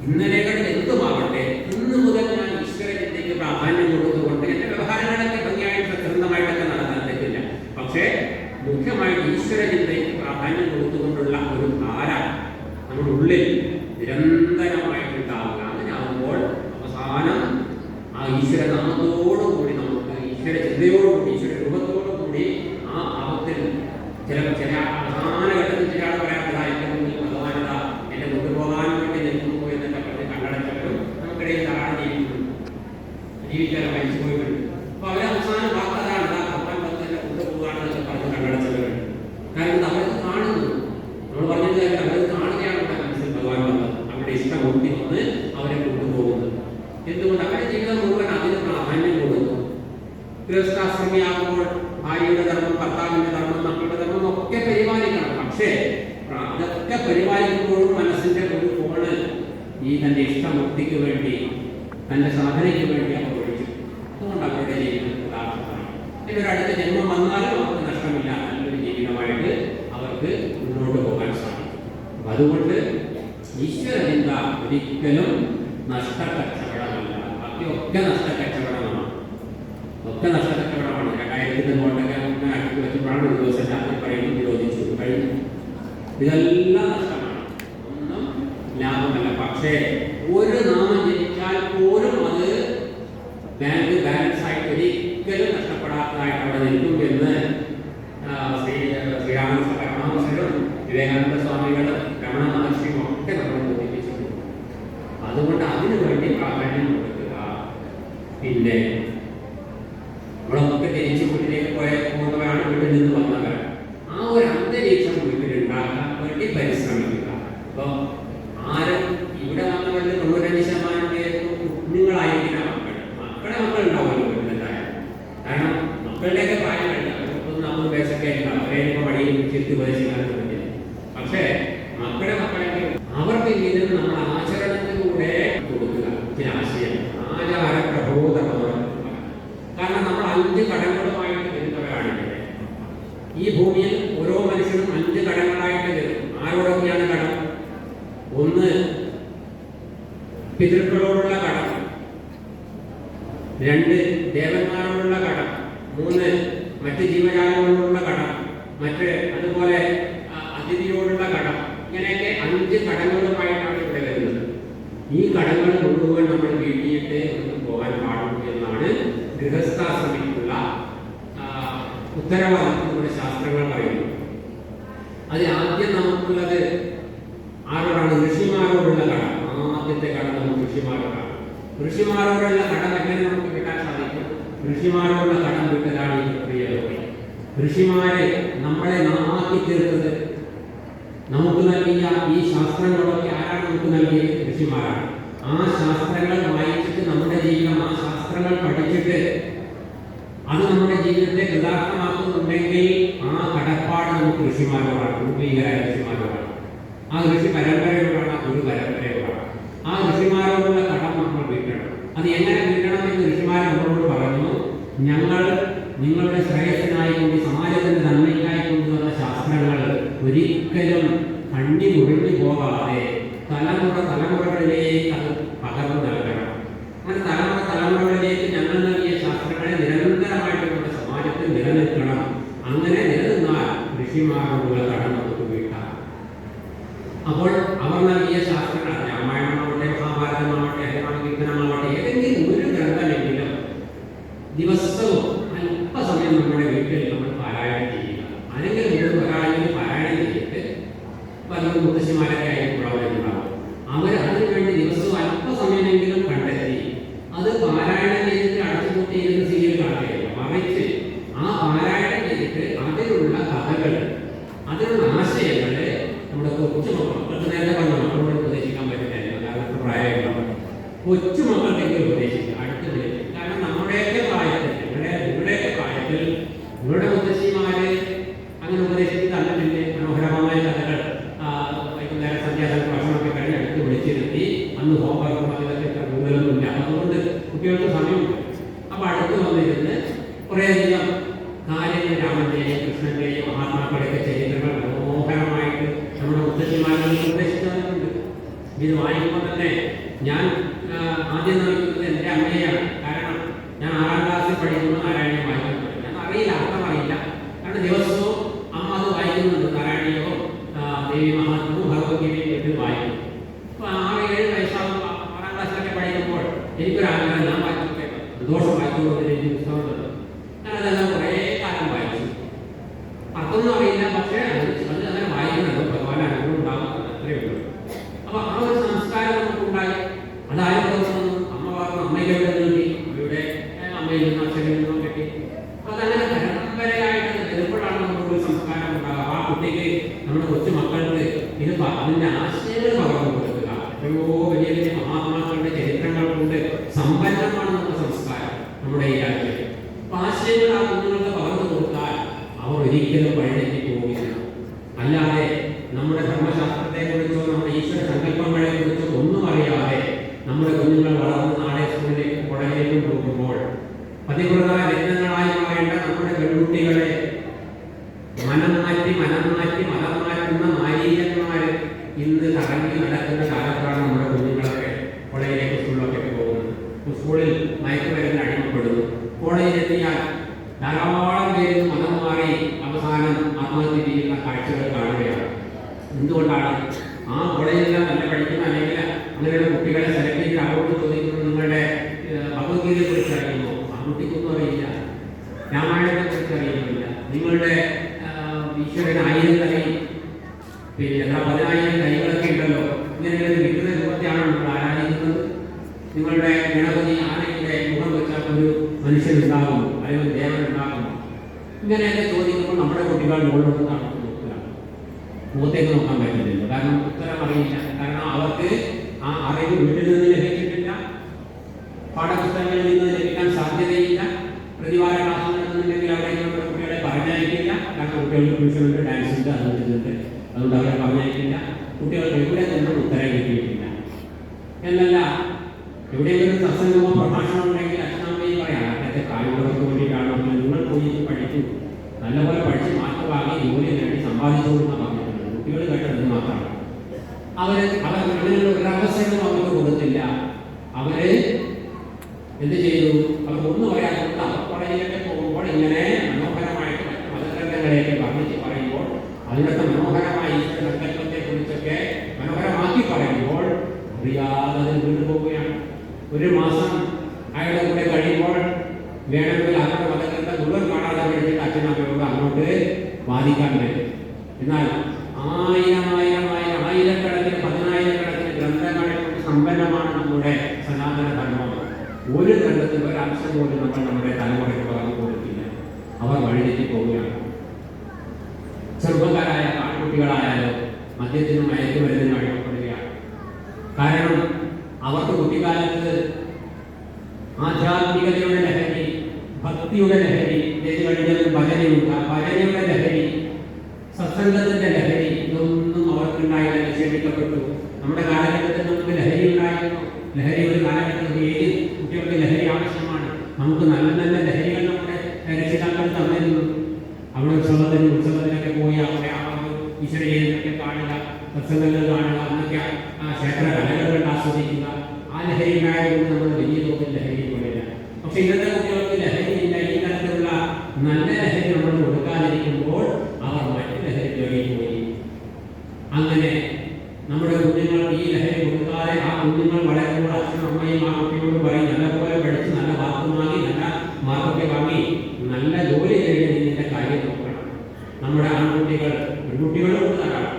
ഇന്നലെകളിൽ എന്തുമാവട്ടെ, ഇന്ന് മുതൽ ഞാൻ ഈശ്വരചിന്തയ്ക്ക് പ്രാധാന്യം കൊടുത്തുകൊണ്ട് എന്റെ വ്യവഹാരങ്ങളൊക്കെ ഭംഗിയായിട്ട് സ്വന്തമായിട്ടൊക്കെ നടത്താൻ പറ്റില്ല, പക്ഷേ മുഖ്യമായിട്ട് ഈശ്വരചിന്തയ്ക്ക് പ്രാധാന്യം കൊടുത്തുകൊണ്ടുള്ള ഒരു ധാര നമ്മുടെ ഉള്ളിൽ നിരന്തരമായിട്ടുണ്ടാവുക. അങ്ങനെ ആകുമ്പോൾ അവസാനം ആ ഈശ്വരനാമത്തോടുകൂടി നമുക്ക് ഈശ്വര ചിന്തയോടുകൂടി, ഈശ്വര രൂപത്തോടുകൂടി ആ ഭാവത്തിൽ ചില അവസാന ഘട്ടത്തിൽ ചില പറയാത്തതായിട്ട് ഭഗവാനത എന്നെ കൊണ്ടുപോകാൻ വേണ്ടി നിൽക്കുന്നു എന്നൊക്കെ പറഞ്ഞ് കണ്ണടച്ചവരും നമുക്കിടയിൽ ധാരാളം ജീവിക്കാൻ മരിച്ചു പോയിട്ടുണ്ട്. അപ്പൊ അവരെ അവസാന വാക്കതാണ് ഭഗവാൻ വന്ന് എന്നെ കൊണ്ടുപോകാണെന്നൊക്കെ പറഞ്ഞ് കണ്ണടച്ചവരുണ്ട്. കാരണം അവർക്ക് കാണുന്നു, നമ്മൾ പറഞ്ഞത് അവർക്ക് കാണുകയാണ് അവിടെ മനസ്സിൽ ഭഗവാൻ വന്നത്, അവരുടെ ഇഷ്ടം ഒട്ടി വന്ന് അവരെ കൊണ്ടുപോകുന്നത്. എന്തുകൊണ്ട് അവരുടെ ജീവിതം മുഴുവൻ അതിന് പ്രാധാന്യം കൊടുക്കുന്നു. ഗൃഹസ്ഥാശ്രമിയാകുമ്പോൾ ഭാര്യയുടെ ധർമ്മം, ഭർത്താവിന്റെ ധർമ്മം, മക്കളുടെ ധർമ്മം ഒക്കെ പരിപാലിക്കണം. പക്ഷേ അതൊക്കെ പരിപാലിക്കുമ്പോഴും മനസ്സിന്റെ ഒരു കോണ് ഈ തന്റെ ഇഷ്ടമുക്തിക്ക് വേണ്ടി, തന്റെ സാധനയ്ക്ക് വേണ്ടി അവർ ഒഴിച്ചു. അതുകൊണ്ട് അവരുടെ ജീവിതം യഥാർത്ഥമാണ്. ഇതിനൊരു അടുത്ത ജന്മം വന്നാലും അവർക്ക് നഷ്ടമില്ല, നല്ലൊരു ജീവിതമായിട്ട് അവർക്ക് മുന്നോട്ട് പോകാൻ സാധിക്കും. അപ്പൊ അതുകൊണ്ട് ഈശ്വരചിന്ത ഒരിക്കലും നഷ്ടക്കച്ചവടമല്ല. ബാക്കിയൊക്കെ നഷ്ടക്കച്ചവടമാണ്, ഒക്കെ നഷ്ടക്കച്ചവടമാണ്. 2000 നോട്ടൊക്കെ അടുത്ത് വെച്ചപ്പോഴാണ് ഒരു ദിവസം രാത്രി പറയുന്നത് നിരോധിച്ചു കഴിഞ്ഞു. ഇതെല്ലാം നഷ്ടമാണ്, ഒന്നും ലാഭമല്ല. പക്ഷേ ഒരു നാമം ജനിച്ചാൽ പോലും അത് ബാങ്ക് ബാലൻസ് ആയിട്ട് ഒരിക്കലും നഷ്ടപ്പെടാത്തതായിട്ട് അവിടെ നിൽക്കും എന്ന് ശ്രീരാമകൃഷ്ണ പരമഹംസരും വിവേകാനന്ദ സ്വാമികളും രമണ മഹർഷിയും ഒക്കെ നമ്മൾ ബോധിപ്പിച്ചിട്ടുണ്ട്. അതുകൊണ്ട് അതിനു വേണ്ടി പ്രാധാന്യം കൊടുക്കുക. പിന്നെ നമ്മളൊക്കെ തിരിച്ച് വീട്ടിലേക്ക് പോകുന്നവരാണ്, വീട്ടിൽ നിന്ന് വന്നവരാണ്. ആ ഒരു അന്തരീക്ഷം വീട്ടിലുണ്ടാക്കാൻ വേണ്ടി പരിശ്രമിക്കുക. അപ്പൊ ആരും ഇവിടെ വന്നവരിൽ 95% പേരും കുഞ്ഞുങ്ങളായിരിക്കുന്ന മക്കളെ ഉണ്ടാവുമല്ലോ വീട്ടിലുണ്ടായാലും. തിരുത്തി ഉപദേശിക്കാൻ പറ്റില്ല. പക്ഷേ മക്കളെ അവർക്ക് ഇതിന് നമ്മൾ ആചരണത്തിലൂടെ കൊടുക്കുക ചില ആശയം ആചാര പ്രബോധനമാണ്. കാരണം നമ്മൾ 5 കടങ്ങളുമായിട്ട് വരുന്നവരാണ്. ഈ ഭൂമിയിൽ ഓരോ മനുഷ്യനും 5 കടങ്ങളായിട്ട് വരും. ആരോടൊക്കെയാണ് കടം? 1 പിതൃക്കളോടുള്ള കടം, 2 ദേവന്മാരോടുള്ള കടം, 3 മറ്റ് ജീവജാലങ്ങളോടുള്ള കടം, അതുപോലെ അതിഥിയോടുള്ള കടം. ഇങ്ങനെയൊക്കെ 5 കടങ്ങളുമായിട്ടാണ് ഇവിടെ വരുന്നത്. ഈ കടങ്ങൾ മുഴുവൻ നമ്മൾ വീട്ടിയിട്ട് പോകാൻ പാടുള്ളൂ എന്നാണ് ഗൃഹസ്ഥാശ്രമിക്കുള്ള ഉത്തരവാദിത്വം നമ്മുടെ ശാസ്ത്രങ്ങൾ പറയുന്നു. അതിൽ ആദ്യം നമുക്കുള്ളത് ആരോടാണ്? ഋഷിമാരോടുള്ള കടം. ആദ്യത്തെ കടം നമുക്ക് ഋഷിമാരോടാണ്. ഋഷിമാരോടുള്ള കടം എങ്ങനെ നമുക്ക് കിട്ടാൻ സാധിക്കും? ഋഷിമാരോടുള്ള കടം കിട്ടലാണ് ഈ പ്രക്രിയകളൊക്കെ. ഋഷിമാരെ നമ്മളെ നന്നാക്കി തീർത്തത്, നമുക്ക് നൽകിയ ഈ ശാസ്ത്രങ്ങളൊക്കെ ആരാണ് നമുക്ക് നൽകിയത്? ഋഷിമാരാണ്. ആ ശാസ്ത്രങ്ങൾ വായിച്ചിട്ട് നമ്മുടെ ജീവിതം, ആ ശാസ്ത്രങ്ങൾ പഠിച്ചിട്ട് അത് നമ്മുടെ ജീവിതത്തെ കൃതാർത്ഥമാക്കുന്നുണ്ടെങ്കിൽ ആ കടപ്പാട് നമുക്ക് ഋഷിമാരോടാണ്, പൂർവികരായ ഋഷിമാരോടാണ്. ആ ഋഷി പരമ്പരയോടാണ്, ഒരു പരമ്പരയോടാണ്. ആ ഋഷിമാരോടുള്ള കടം നമ്മൾ വീട്ടണം. അത് എങ്ങനെ വീട്ടണം എന്ന് ഋഷിമാർ നമ്മളോട് പറഞ്ഞു. ഞങ്ങൾ നിങ്ങളുടെ ശ്രേയസ്സിനായി കൊണ്ട്, സമാജത്തിന്റെ നന്മയ്ക്കായി കൊണ്ടുവന്ന ശാസ്ത്രങ്ങൾ ഒരിക്കലും കണ്ണി മുറിഞ്ഞു പോകാതെ തലമുറകളിലേക്ക് അത് പകർന്നു നൽകണം. അങ്ങനെ തലമുറകളിലേക്ക് ഞങ്ങൾ നൽകിയ ശാസ്ത്രങ്ങളെ നിരന്തരമായിട്ട് നമ്മുടെ സമാജത്തിൽ നിലനിൽക്കണം. അങ്ങനെ നിലനിന്നാൽ ഋഷിമാരോടുള്ള കടം നമുക്ക് വീട്ടാം. അപ്പോൾ അവർ നൽകിയ ശാസ്ത്രങ്ങൾ, രാമായണമാവട്ടെ, മഹാഭാരതമാവട്ടെ, ഹനുമാൻ ഏതെങ്കിലും ഒരു ഗ്രന്ഥമെങ്കിലും ദിവസവും അല്പസമയം നമ്മുടെ വീട്ടിൽ നമ്മൾ പാരായണം ചെയ്യുക. അല്ലെങ്കിൽ ഒരാളെങ്കിലും പാരായണം ചെയ്തിട്ട് പലരും മുത്തശ്ശിമാരൊക്കെ ആയിട്ടുണ്ടാവും. അവർ അതിനുവേണ്ടി ദിവസവും അല്പസമയമെങ്കിലും കണ്ടെത്തി അത് പാരായണം ചെയ്തിട്ട് അടച്ചുകൂട്ടിയിരുന്ന സീരിയൽ കാണുകയില്ല. മറിച്ച് ആ പാരായണം ചെയ്തിട്ട് അതിലുള്ള കഥകൾ, അതിലുള്ള ആശയങ്ങളെ നമ്മുടെ കൊച്ചുമക്കൾക്ക്, നേരത്തെ പറഞ്ഞ മക്കളോട് ഉപദേശിക്കാൻ പറ്റില്ല, കാരണം പ്രായമുള്ള കൊച്ചുമക്കൾക്കെങ്കിലും ഉപദേശിക്കുക, അടുത്ത് വിളിക്കുക. കാരണം നമ്മുടെയൊക്കെ പ്രായത്തിൽ, നിങ്ങളുടെയൊക്കെ പ്രായത്തിൽ നിങ്ങളുടെ മുത്തശ്ശിമാര് അങ്ങനെ ഉപദേശിച്ച് തന്നിട്ടില്ലേ മനോഹരമായ കഥകൾ? വൈകുന്നേരം സന്ധ്യാസമയത്ത് ഭക്ഷണമൊക്കെ കഴിഞ്ഞ് അടുത്ത് വിളിച്ചിരുത്തി. അന്ന് ഹോംവർക്കും അതിലൊക്കെ കൂടുതലൊന്നുമില്ല, അതുകൊണ്ട് കുട്ടികൾക്ക് സമയമുണ്ട്. അപ്പൊ അടുത്ത് വന്നിരുന്ന് കുറേയധികം കാര്യങ്ങൾ, രാമന്റെയും കൃഷ്ണന്റെയും മഹാത്മാക്കളുടെയൊക്കെ ചരിത്രങ്ങൾ മനോഹരമായിട്ട് നമ്മുടെ മുത്തശ്ശിമാരിൽ ഉപദേശിച്ചിട്ടുണ്ട്. ഇത് വായിക്കുമ്പോൾ തന്നെ ഞാൻ ആദ്യം നൽകുന്നത് എൻ്റെ അമ്മയെയാണ്. കാരണം ഞാൻ 6ാം ക്ലാസ്സിൽ പഠിക്കുമ്പോൾ നാരായണീയം വായിക്കുന്നത് ഞാൻ അറിയില്ല, അർത്ഥം അറിയില്ല. കാരണം ദിവസവും അമ്മ അത് വായിക്കുന്നുണ്ട്. നാരായണീയവും ദേവി മഹാത്മവും ഭഗവത്ഗീതയും വീട്ടിൽ വായിക്കും. അപ്പോൾ 6-7 വയസ്സാകുമ്പോൾ 6ാം ക്ലാസ്സിലൊക്കെ പഠിക്കുമ്പോൾ എനിക്കൊരാഗ്രഹം, ഞാൻ വായിച്ചോട്ടെ, ദോഷം വായിച്ചുകൊണ്ടിരുന്ന എനിക്ക് പുസ്തകം തന്നു. ഞാൻ അതെല്ലാം കുറേ കാലം വായിച്ചു. അർത്ഥമൊന്നും അറിയില്ല, പക്ഷേ അത് അങ്ങനെ വായിക്കുന്നത് ഭഗവാൻ അനുഭവം ഉണ്ടാകുന്നത് അത്രയേ ഉള്ളൂ. അപ്പോൾ ആ ഒരു സംസ്കാരം നമുക്കുണ്ടായി. അതായത് അമ്മ പറഞ്ഞു, അമ്മയുടെ നൽകി, അമ്മയുടെ അമ്മയിൽ നിന്നും അച്ഛനിൽ നിന്നും കിട്ടി. അപ്പോൾ അതങ്ങനെ പരമ്പരയായിട്ട് വരുമ്പോഴാണ് നമുക്കൊരു സംസ്കാരം ഉണ്ടാകുക. ആ കുട്ടിക്ക്, നമ്മുടെ കൊച്ചു മക്കൾക്ക് ഇത് അതിൻ്റെ ആശയങ്ങൾ പകർന്നു കൊടുക്കുക. എത്രയോ വലിയ വലിയ മഹാത്മാക്കളുടെ ചരിത്രങ്ങൾ കൊണ്ട് സമ്പന്നമാണ് നമ്മുടെ സംസ്കാരം, നമ്മുടെ ഈ രാജ്യം. അപ്പോൾ ആശയങ്ങൾ ആ കുഞ്ഞുങ്ങൾക്ക് പകർന്നു കൊടുത്താൽ അവർ ഒരിക്കലും വഴിതെറ്റി പോകില്ല. അല്ലാതെ നമ്മുടെ ധർമ്മശാസ്ത്രത്തെ കുറിച്ചോ നമ്മുടെ ഈശ്വര സങ്കല്പങ്ങളെ കുറിച്ചോ ഒന്നും അറിയാതെ നമ്മുടെ കുഞ്ഞുങ്ങൾ വളർന്ന് നാളെ സ്കൂളിലേക്കും കോളേജിലേക്കും പോകുമ്പോൾ പതിവ്രത രത്നങ്ങളായി മാറേണ്ട നമ്മുടെ പെൺകുട്ടികളെ മനം മാറ്റി മതം മാറ്റുന്ന മാരീകന്മാർ ഇന്ന് കറങ്ങി നടക്കുന്ന കാലത്താണ് നമ്മുടെ കുഞ്ഞുങ്ങളൊക്കെ കോളേജിലേക്ക് സ്കൂളിലൊക്കെ പോകുന്നത്. സ്കൂളിൽ മയക്കുമരുന്ന് അടിമപ്പെടുന്നു. കോളേജിലെത്തിയാൽ ധാരാളം പേര് മതം മാറി അവസാനം ആത്മഹത്യ ചെയ്യുന്ന കാഴ്ചകൾ കാണുകയാണ്. എന്തുകൊണ്ടാണ്? ആ കോളേജിലെല്ലാം നല്ല പഠിക്കുന്ന അല്ലെങ്കിൽ അങ്ങനെയുള്ള കുട്ടികളെ സെലക്ട് ചെയ്ത് അവരോട് ചോദിക്കുന്നത്, നിങ്ങളുടെ ഭഗവത്ഗീതയെ കുറിച്ച് അറിയുമോ? ആ കുട്ടിക്കൊന്നും അറിയില്ല. രാമായണത്തെ കുറിച്ച് അറിയുന്നില്ല. നിങ്ങളുടെ ഈശ്വരന് 1000 തലയും പിന്നെ 10,000 കൈകളൊക്കെ ഉണ്ടല്ലോ, ഇങ്ങനെയുള്ള വികൃത രൂപത്തെയാണ് നമ്മൾ ആരാധിക്കുന്നത്. നിങ്ങളുടെ ഗണപതി ആനയുടെ മുഖം വെച്ചാൽ ഒരു മനുഷ്യനുണ്ടാകുമോ, അല്ലെങ്കിൽ ഒരു ദേവനുണ്ടാകുമോ? ഇങ്ങനെയൊക്കെ ചോദിക്കുമ്പോൾ നമ്മുടെ കുട്ടികൾ മുകളിലോട്ട് നടന്നു നോക്കുകയാണ്. മുഖത്തേക്ക് നോക്കാൻ പറ്റുന്നില്ല, കാരണം ഉത്തരം അറിയില്ല. കാരണം അവർക്ക് ആ അറിവ് വീട്ടിൽ നിന്ന് ലഭിച്ചിട്ടില്ല, പാഠപുസ്തകങ്ങളിൽ നിന്ന് ലഭിക്കാൻ സാധ്യതയില്ല, പ്രതിവാര ക്ലാസ്സുകളിൽ നിന്നുണ്ടെങ്കിൽ അവിടെ കുട്ടികളെ പറഞ്ഞയക്കില്ല. കാരണം കുട്ടികൾക്ക് ട്യൂഷനുണ്ട്, ഡാൻസ് ഉണ്ട്, അതുകൊണ്ട് അതുകൊണ്ട് അവരെ പറഞ്ഞയക്കില്ല. കുട്ടികൾക്ക് എവിടെ നിന്നും ഉത്തരം കിട്ടിയിട്ടില്ല എന്നല്ല. എവിടെയെങ്കിലും സത്സംഗമോ പ്രഭാഷണം ഉണ്ടെങ്കിൽ അച്ഛനമ്മയും പറയാം, അതൊക്കെ കാര്യങ്ങൾക്ക് വേണ്ടിയിട്ടാണ്, നിങ്ങൾ പോയി പഠിച്ചു, നല്ലപോലെ പഠിച്ച് മാർക്ക് വാങ്ങി ജോലി നേടി സമ്പാദിച്ചോളൂന്ന് പറഞ്ഞിട്ടുണ്ട്. കുട്ടികൾ കേട്ടത് മാത്രമാണ്. അവർ അങ്ങനെയുള്ള ഒരവസരം അവർക്ക് കൊടുത്തില്ല. അവര് എന്ത് ചെയ്തു? അവർ ഒന്നും പറയാറുണ്ട്. അവർ കോളേജിലൊക്കെ പോകുമ്പോൾ ഇങ്ങനെ മനോഹരമായിട്ട് മറ്റ് മതഗ്രന്ഥങ്ങളെയൊക്കെ വർണ്ണിച്ച് പറയുമ്പോൾ, അതിനൊക്കെ മനോഹരമായി സങ്കല്പത്തെ കുറിച്ചൊക്കെ മനോഹരമാക്കി പറയുമ്പോൾ അറിയാതെ വീണ്ടും പോവുകയാണ്. ഒരു മാസം അയാളുടെ കൂടെ കഴിയുമ്പോൾ വേണമെങ്കിൽ അവരുടെ മതഗ്രന്ഥം മുഴുവൻ കാണാതെ പഠിച്ചിട്ട് അച്ഛനമ്മയോട് അങ്ങോട്ട് വാദിക്കാൻ വരും. എന്നാൽ ആയിരക്കണക്കിന് പതിനായിരക്കണക്കിന് ഗ്രന്ഥങ്ങളെ കൊണ്ട് സമ്പന്നമാണ് നമ്മുടെ സനാതന ധർമ്മം. ഒരു ഗ്രന്ഥത്തിൽ ഒരംശം പോലും നമ്മൾ നമ്മുടെ തലമുറയ്ക്ക് പകർന്നു കൊടുക്കില്ല. അവർ വഴിതെറ്റി പോവുകയാണ്. ചെറുപ്പക്കാരായ ആൺകുട്ടികളായാലും മദ്യത്തിനും മയക്കുമരുന്നിനും അടിമപ്പെടുകയാണ്. കാരണം അവർക്ക് കുട്ടിക്കാലത്ത് ആധ്യാത്മികതയുടെ ലഹരി, ഭക്തിയുടെ ലഹരി, ഏത് കഴിഞ്ഞാലും ഭജനയുണ്ട്, ആ ഭജനയുടെ ലഹരി, സത്സംഗത്തിന്റെ ലഹരി, ഇതൊന്നും അവർക്കുണ്ടായില്ല, നിഷേധിക്കപ്പെട്ടു. നമ്മുടെ കാലഘട്ടത്തിൽ നമുക്ക് ലഹരി ഉണ്ടായിരുന്നു. ലഹരി ഒരു കാലഘട്ടത്തിൽ ഏത് കുട്ടികൾക്ക് ലഹരി ആവശ്യമാണ്. നമുക്ക് നല്ല നല്ല ലഹരികൾ നമ്മുടെ രക്ഷിതാക്കൾ തന്നിരുന്നു. അവിടെ ഉത്സവത്തിനൊക്കെ പോയി അവിടെ ഈശ്വരജയന്തിയൊക്കെ കാണുക, സത്സംഗങ്ങൾ കാണുക, അന്നൊക്കെ ആ ക്ഷേത്ര കലകൾ ആസ്വദിക്കുക. ആ ലഹരി ഉണ്ടായതുകൊണ്ട് നമ്മൾ വലിയ തോതിൽ ലഹരി പോയില്ല. പക്ഷെ ഇന്നത്തെ കുട്ടികൾക്ക് ലഹരിയില്ല. ഈ തരത്തിലുള്ള നല്ല ലഹരി നമ്മൾ കൊടുക്കാതിരിക്കുമ്പോൾ അവർ മറ്റു ലഹരി തേടി പോയി. അങ്ങനെ നമ്മുടെ കുഞ്ഞുങ്ങൾക്ക് ഈ ലഹരി കൊടുക്കാതെ ആ കുഞ്ഞുങ്ങൾ വളരുമ്പോൾ അച്ഛനും അമ്മയും ആ കുട്ടിയോട് പറയും, നല്ലപോലെ പഠിച്ച് നല്ല മാർക്ക് വാങ്ങി, നല്ല മാർക്കൊക്കെ വാങ്ങി നല്ല ജോലി നേടി ഇതിൻ്റെ കാര്യം നോക്കണം. നമ്മുടെ ആൺകുട്ടികൾ പെൺകുട്ടികളും ധാരാളം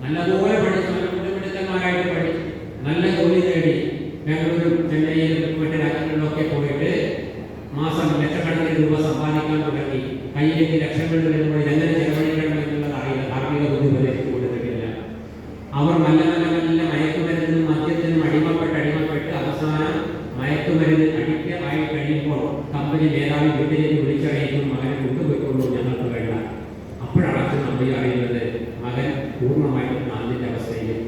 നല്ലപോലെ പഠിച്ച് നല്ല കുറ്റപ്പെടുത്തന്മാരായിട്ട് പഠിച്ച് നല്ല ജോലി നേടി ബാംഗ്ലൂരും ചെന്നൈയിലും മറ്റു രാജ്യങ്ങളിലൊക്കെ പോയിട്ട് മാസം ലക്ഷക്കണക്കിന് രൂപ സമ്പാദിക്കാൻ തുടങ്ങി. കയ്യിലേക്ക് ലക്ഷങ്ങൾ വരുമ്പോൾ എങ്ങനെ ചെലവഴിക്കണം എന്നുള്ളത് അറിയില്ല. ധാർമ്മിക ബുദ്ധി ഉപദേശിച്ചു കൊടുത്തിട്ടില്ല. അവർ നല്ല നല്ല നല്ല മയക്കുമരുന്നിനും മദ്യത്തിനും അടിമപ്പെട്ട് അവസാനം മയക്കുമരുന്ന് അഡിക്റ്റായി കഴിയുമ്പോൾ കമ്പനി മേധാവി വീട്ടിലേക്ക് വിളിച്ചറിയിക്കും, മകനെ കൊണ്ടുപോയിക്കൊള്ളൂ, ഞങ്ങൾക്ക് വേണ്ട. അപ്പോഴാണ് അച്ഛൻ അമ്മയും അറിയുന്നത് മകൻ പൂർണ്ണമായിട്ടും നാളിൻ്റെ അവസ്ഥയിൽ.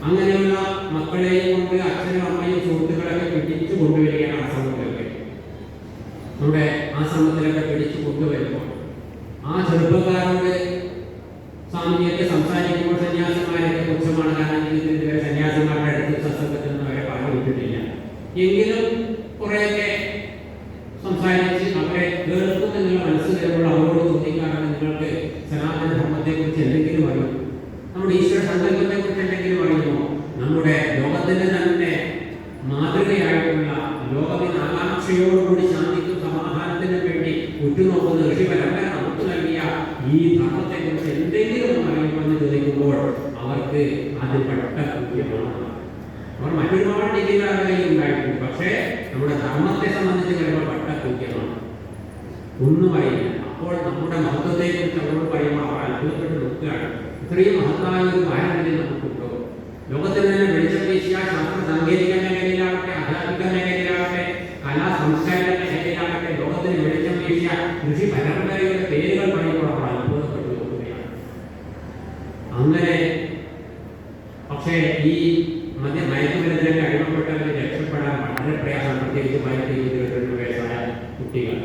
അങ്ങനെയുള്ള മക്കളെയും കൊണ്ട് അച്ഛനും അമ്മയും സുഹൃത്തുക്കളൊക്കെ പിടിച്ചു കൊണ്ടുവരികയാണ് ആശ്രമത്തിലൊക്കെ. നമ്മുടെ ആശ്രമത്തിലൊക്കെ പിടിച്ചു കൊണ്ടുവരുമ്പോൾ ആ ചെറുപ്പക്കാരോട് സ്വാമിജിയൊക്കെ സംസാരിക്കുമ്പോൾ സന്യാസിമാരൊക്കെ പുച്ഛമാണ്. കാരണം ഇതിന്റെ സന്യാസിമാരുടെ അടുത്ത് സത്സംഗത്തിൽ നിന്ന് അവരെ പറഞ്ഞു വിട്ടിട്ടില്ല. എങ്കിലും കുറേയൊക്കെ സംസാരിച്ച് അവരെ കേൾക്കും എന്നുള്ള മനസ്സ് വരുമ്പോൾ അവരോട് ചോദിക്കാറുണ്ട്, നിങ്ങൾക്ക് സനാതന ധർമ്മത്തെക്കുറിച്ച് എന്തെങ്കിലും അറിയും? നമ്മുടെ ഈശ്വര സങ്കല്പത്തെക്കുറിച്ച് എന്തെങ്കിലും അറിയുമോ? നമ്മുടെ ലോകത്തിന്റെ തന്നെ മാതൃകയായിട്ടുള്ള ലോകത്തിന് ആകാംക്ഷയോടുകൂടി ശാന്തിക്കും സമാധാനത്തിനും വേണ്ടി ഉറ്റുനോക്കുന്ന ഋഷി പരമ്പര നമുക്ക് നൽകിയ ഈ ധർമ്മത്തെക്കുറിച്ച് എന്തെങ്കിലും അറിയുമെന്ന് ചോദിക്കുമ്പോൾ അവർക്ക് അത് പട്ടകൃത്യമാണ്. അവർ മറ്റൊരുപാട് ഡിഗ്രികളായി ഉണ്ടായിട്ടുണ്ട്. പക്ഷേ നമ്മുടെ ധർമ്മത്തെ സംബന്ധിച്ച് വരുമ്പോൾ പട്ടകൃത്യമാണ്, ഒന്നും അറിയില്ല. അപ്പോൾ നമ്മുടെ മഹത്വത്തെക്കുറിച്ച് അവരോട് പറയുമ്പോൾ അവർ അത്ഭുതപ്പെട്ട് നോക്കുകയാണ്. ഇത്രയും മഹത്തായ ഒരു പാരമ്പര്യം നമുക്കുണ്ടോ? ലോകത്തിൽ തന്നെ വെളിച്ചം വീശിയ ശാസ്ത്ര സാങ്കേതിക മേഖലയിലാവട്ടെ, ആധ്യാത്മിക മേഖലയിലാവട്ടെ, കലാ സംസ്കാരിക മേഖലയിലാവട്ടെ, ലോകത്തിന് വെളിച്ചം വീശിയ ഋഷി പരമ്പരയുടെ പേരുകൾ പറയുമ്പോൾ അവർ അത്ഭുതപ്പെട്ടു നോക്കുകയാണ്. അങ്ങനെ പക്ഷേ ഈ മയക്കുമരുന്നിനൊക്കെ അടിമപ്പെട്ടവരെ രക്ഷപ്പെടാൻ വളരെ പ്രയാസം. പ്രത്യേകിച്ച് 22 വയസ്സായ കുട്ടികൾ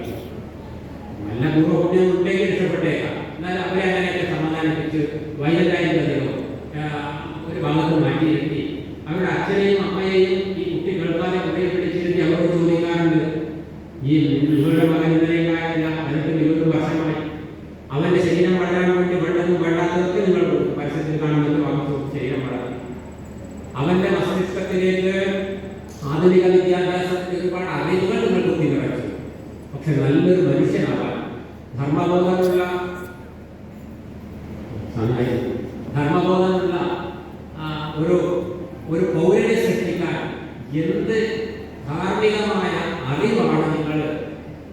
നല്ല പൂർവ്വപുണ്യം ഉണ്ടെങ്കിൽ രക്ഷപ്പെട്ടേക്കാം. എന്നാൽ അവരെ അങ്ങനെയൊക്കെ സമാധാനിപ്പിച്ച് വൈദ്യുതായിരിക്കോ ഒരു ഭാഗത്ത് മാറ്റിയിരുത്തി അവരുടെ അച്ഛനെയും അമ്മയെയും ഈ കുട്ടി കേൾക്കാതെ കുട്ടിയെ പിടിച്ചിരുത്തി അവരോട് ചോദിക്കാറുണ്ട്, ഈ നിങ്ങളുടെ മകൻ ഇന്നലെയായില്ല, 18-20 വർഷമായി, അവന്റെ ശരീരം വളരാൻ വേണ്ടി വെള്ളവും വെള്ളാത്തതൊക്കെ നിങ്ങൾ പരസ്യത്തിൽ കാണുന്നത് വാങ്ങിച്ചു ശരീരം വളർത്തി. അവന്റെ മസ്തിഷ്കത്തിലേക്ക് ആധുനിക വിദ്യാഭ്യാസത്തിൽ ഒരുപാട് അറിവുകൾ നിങ്ങൾ കുത്തി നിറച്ചു. പക്ഷെ നല്ലൊരു മനുഷ്യനാവാൻ ധർമ്മബോധമുള്ള ഒരു പൗരനെ സൃഷ്ടിക്കാൻ എന്ത് ധാർമ്മികമായ അറിവാണ്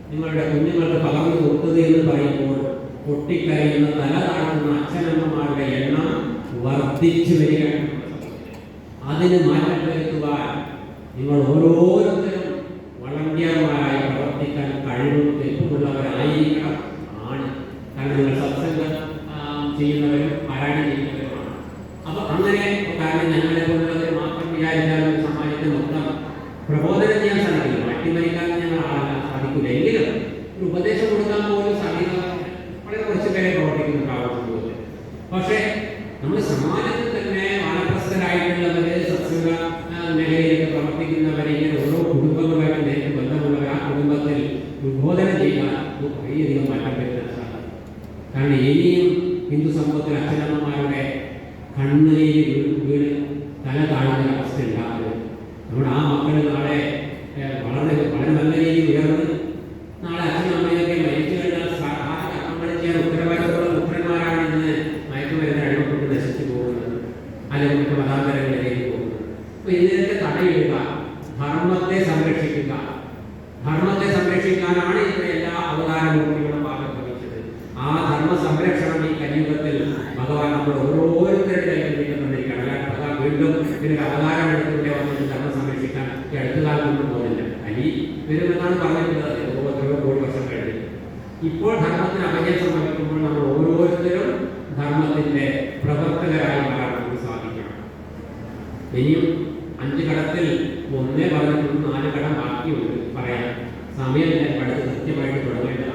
നിങ്ങളുടെ കുഞ്ഞുങ്ങൾക്ക് പകർന്നു കൊടുത്തത് എന്ന് പറയുമ്പോൾ പൊട്ടിക്കരയുന്ന തല താഴ്ത്തുന്ന അച്ഛനമ്മമാരുടെ എണ്ണം വർദ്ധിച്ചു വരികയാണ്. അതിന് മാറ്റം വരുത്തുവാൻ നിങ്ങൾ ഓരോരുത്തരും വളണ്ടിയർമാരായി പ്രവർത്തിക്കാൻ കഴിവും തെറ്റുമുള്ളവരായിരിക്കണം. ആണ് കാരണം നിങ്ങൾ സത്സംഗം ചെയ്യുന്നവരും പാരായണം ചെയ്യുന്നവരുമാണ്. അപ്പോൾ അങ്ങനെ കാരണം ഞങ്ങളെ പോലുള്ളവർ മാത്രം വിചാരിച്ചാലും സമാജത്തെ മൊത്തം പ്രബോധനം ചെയ്യാൻ സാധിക്കില്ല, മാറ്റിമറിക്കാൻ ഞങ്ങൾ സാധിക്കില്ല. എങ്കിലും ഒരു ഉപദേശം കൊടുക്കാൻ പോലും സാധിക്കുക വളരെ കുറച്ച് പേരെ പ്രവർത്തിക്കുന്നുണ്ടാവുന്നത്. പക്ഷേ നമ്മൾ സമാജത്തിൽ തന്നെ വാനപ്രസ്ഥരായിട്ടുള്ളവര്, സത്സംഗ മേഖലയിലേക്ക് പ്രവർത്തിക്കുന്നവരെ, ഇങ്ങനെ ഓരോ കുടുംബങ്ങളുമായി നേരിട്ട് ബന്ധമുള്ളവർ ആ കുടുംബത്തിൽ ഉദ്ബോധനം ചെയ്യാൻ വളരെയധികം മാറ്റം വരുത്താൻ സാധിക്കും. കാരണം ഇനിയും ഹിന്ദു സമൂഹത്തിൽ അച്ഛനമ്മമാരുടെ കണ്ണീര് വീട് തല താഴ്ന്ന അവസ്ഥ ഉണ്ടാകുന്നത്. നമ്മുടെ ആ മക്കൾ നാളെ വളരെ വളരെ നല്ല രീതിയിൽ ഉയർന്ന് നാളെ അച്ഛനും അമ്മയൊക്കെ മരിച്ചു കഴിഞ്ഞാൽ കർമ്മങ്ങൾ ചെയ്യാൻ ഉത്തരവാദിത്തമുള്ള പുത്രന്മാരാണെന്ന് മയക്കുമരുന്ന് അടിമപ്പെട്ട് നശിച്ചു പോകുന്നത്, അല്ലെങ്കിൽ മറ്റു മതാന്തരങ്ങളിലേക്ക് പോകുന്നത്. അപ്പോൾ ഇതിനൊക്കെ തടയിടുക, ധർമ്മത്തെ സംരക്ഷിക്കുക. ധർമ്മത്തെ സംരക്ഷിക്കാനാണ് ഇപ്പോൾ എല്ലാ അവതാരമൂർത്തികളും ഭാഗത്ത് വഹിച്ചത്. ആ ധർമ്മ സംരക്ഷണം ഈ കലിയുഗത്തിൽ ഭഗവാൻ നമ്മൾ ഓരോരുത്തരുടെ കയ്യിൽ തന്നിരിക്കുകയാണ്. അല്ലാതെ ഭഗവാൻ വീണ്ടും ഇതിനൊരു അവതാരം എടുത്തുകൂടെ വന്നിട്ട് ധർമ്മം സംരക്ഷിക്കാൻ ഈ അടുത്ത കാലം കൊണ്ടും പോകുന്നില്ല. കലി വരുമെന്നാണ് പറഞ്ഞിട്ടുള്ളത് എത്രയോ കോടി വർഷം കഴിഞ്ഞ്. ഇപ്പോൾ ധർമ്മത്തിന് അപജയം സംഭവിക്കുമ്പോൾ നമ്മൾ ഓരോരുത്തരും ധർമ്മത്തിന്റെ പ്രവർത്തകരായി മാറാൻ നമുക്ക് സാധിക്കണം. ഇനിയും 5 കടത്തിൽ 1 പറഞ്ഞിട്ടുണ്ട്, 4 കടം ബാക്കിയുണ്ട് പറയാൻ. സമയം പഠിച്ച് കൃത്യമായിട്ട് തുടങ്ങേണ്ടതാണ്.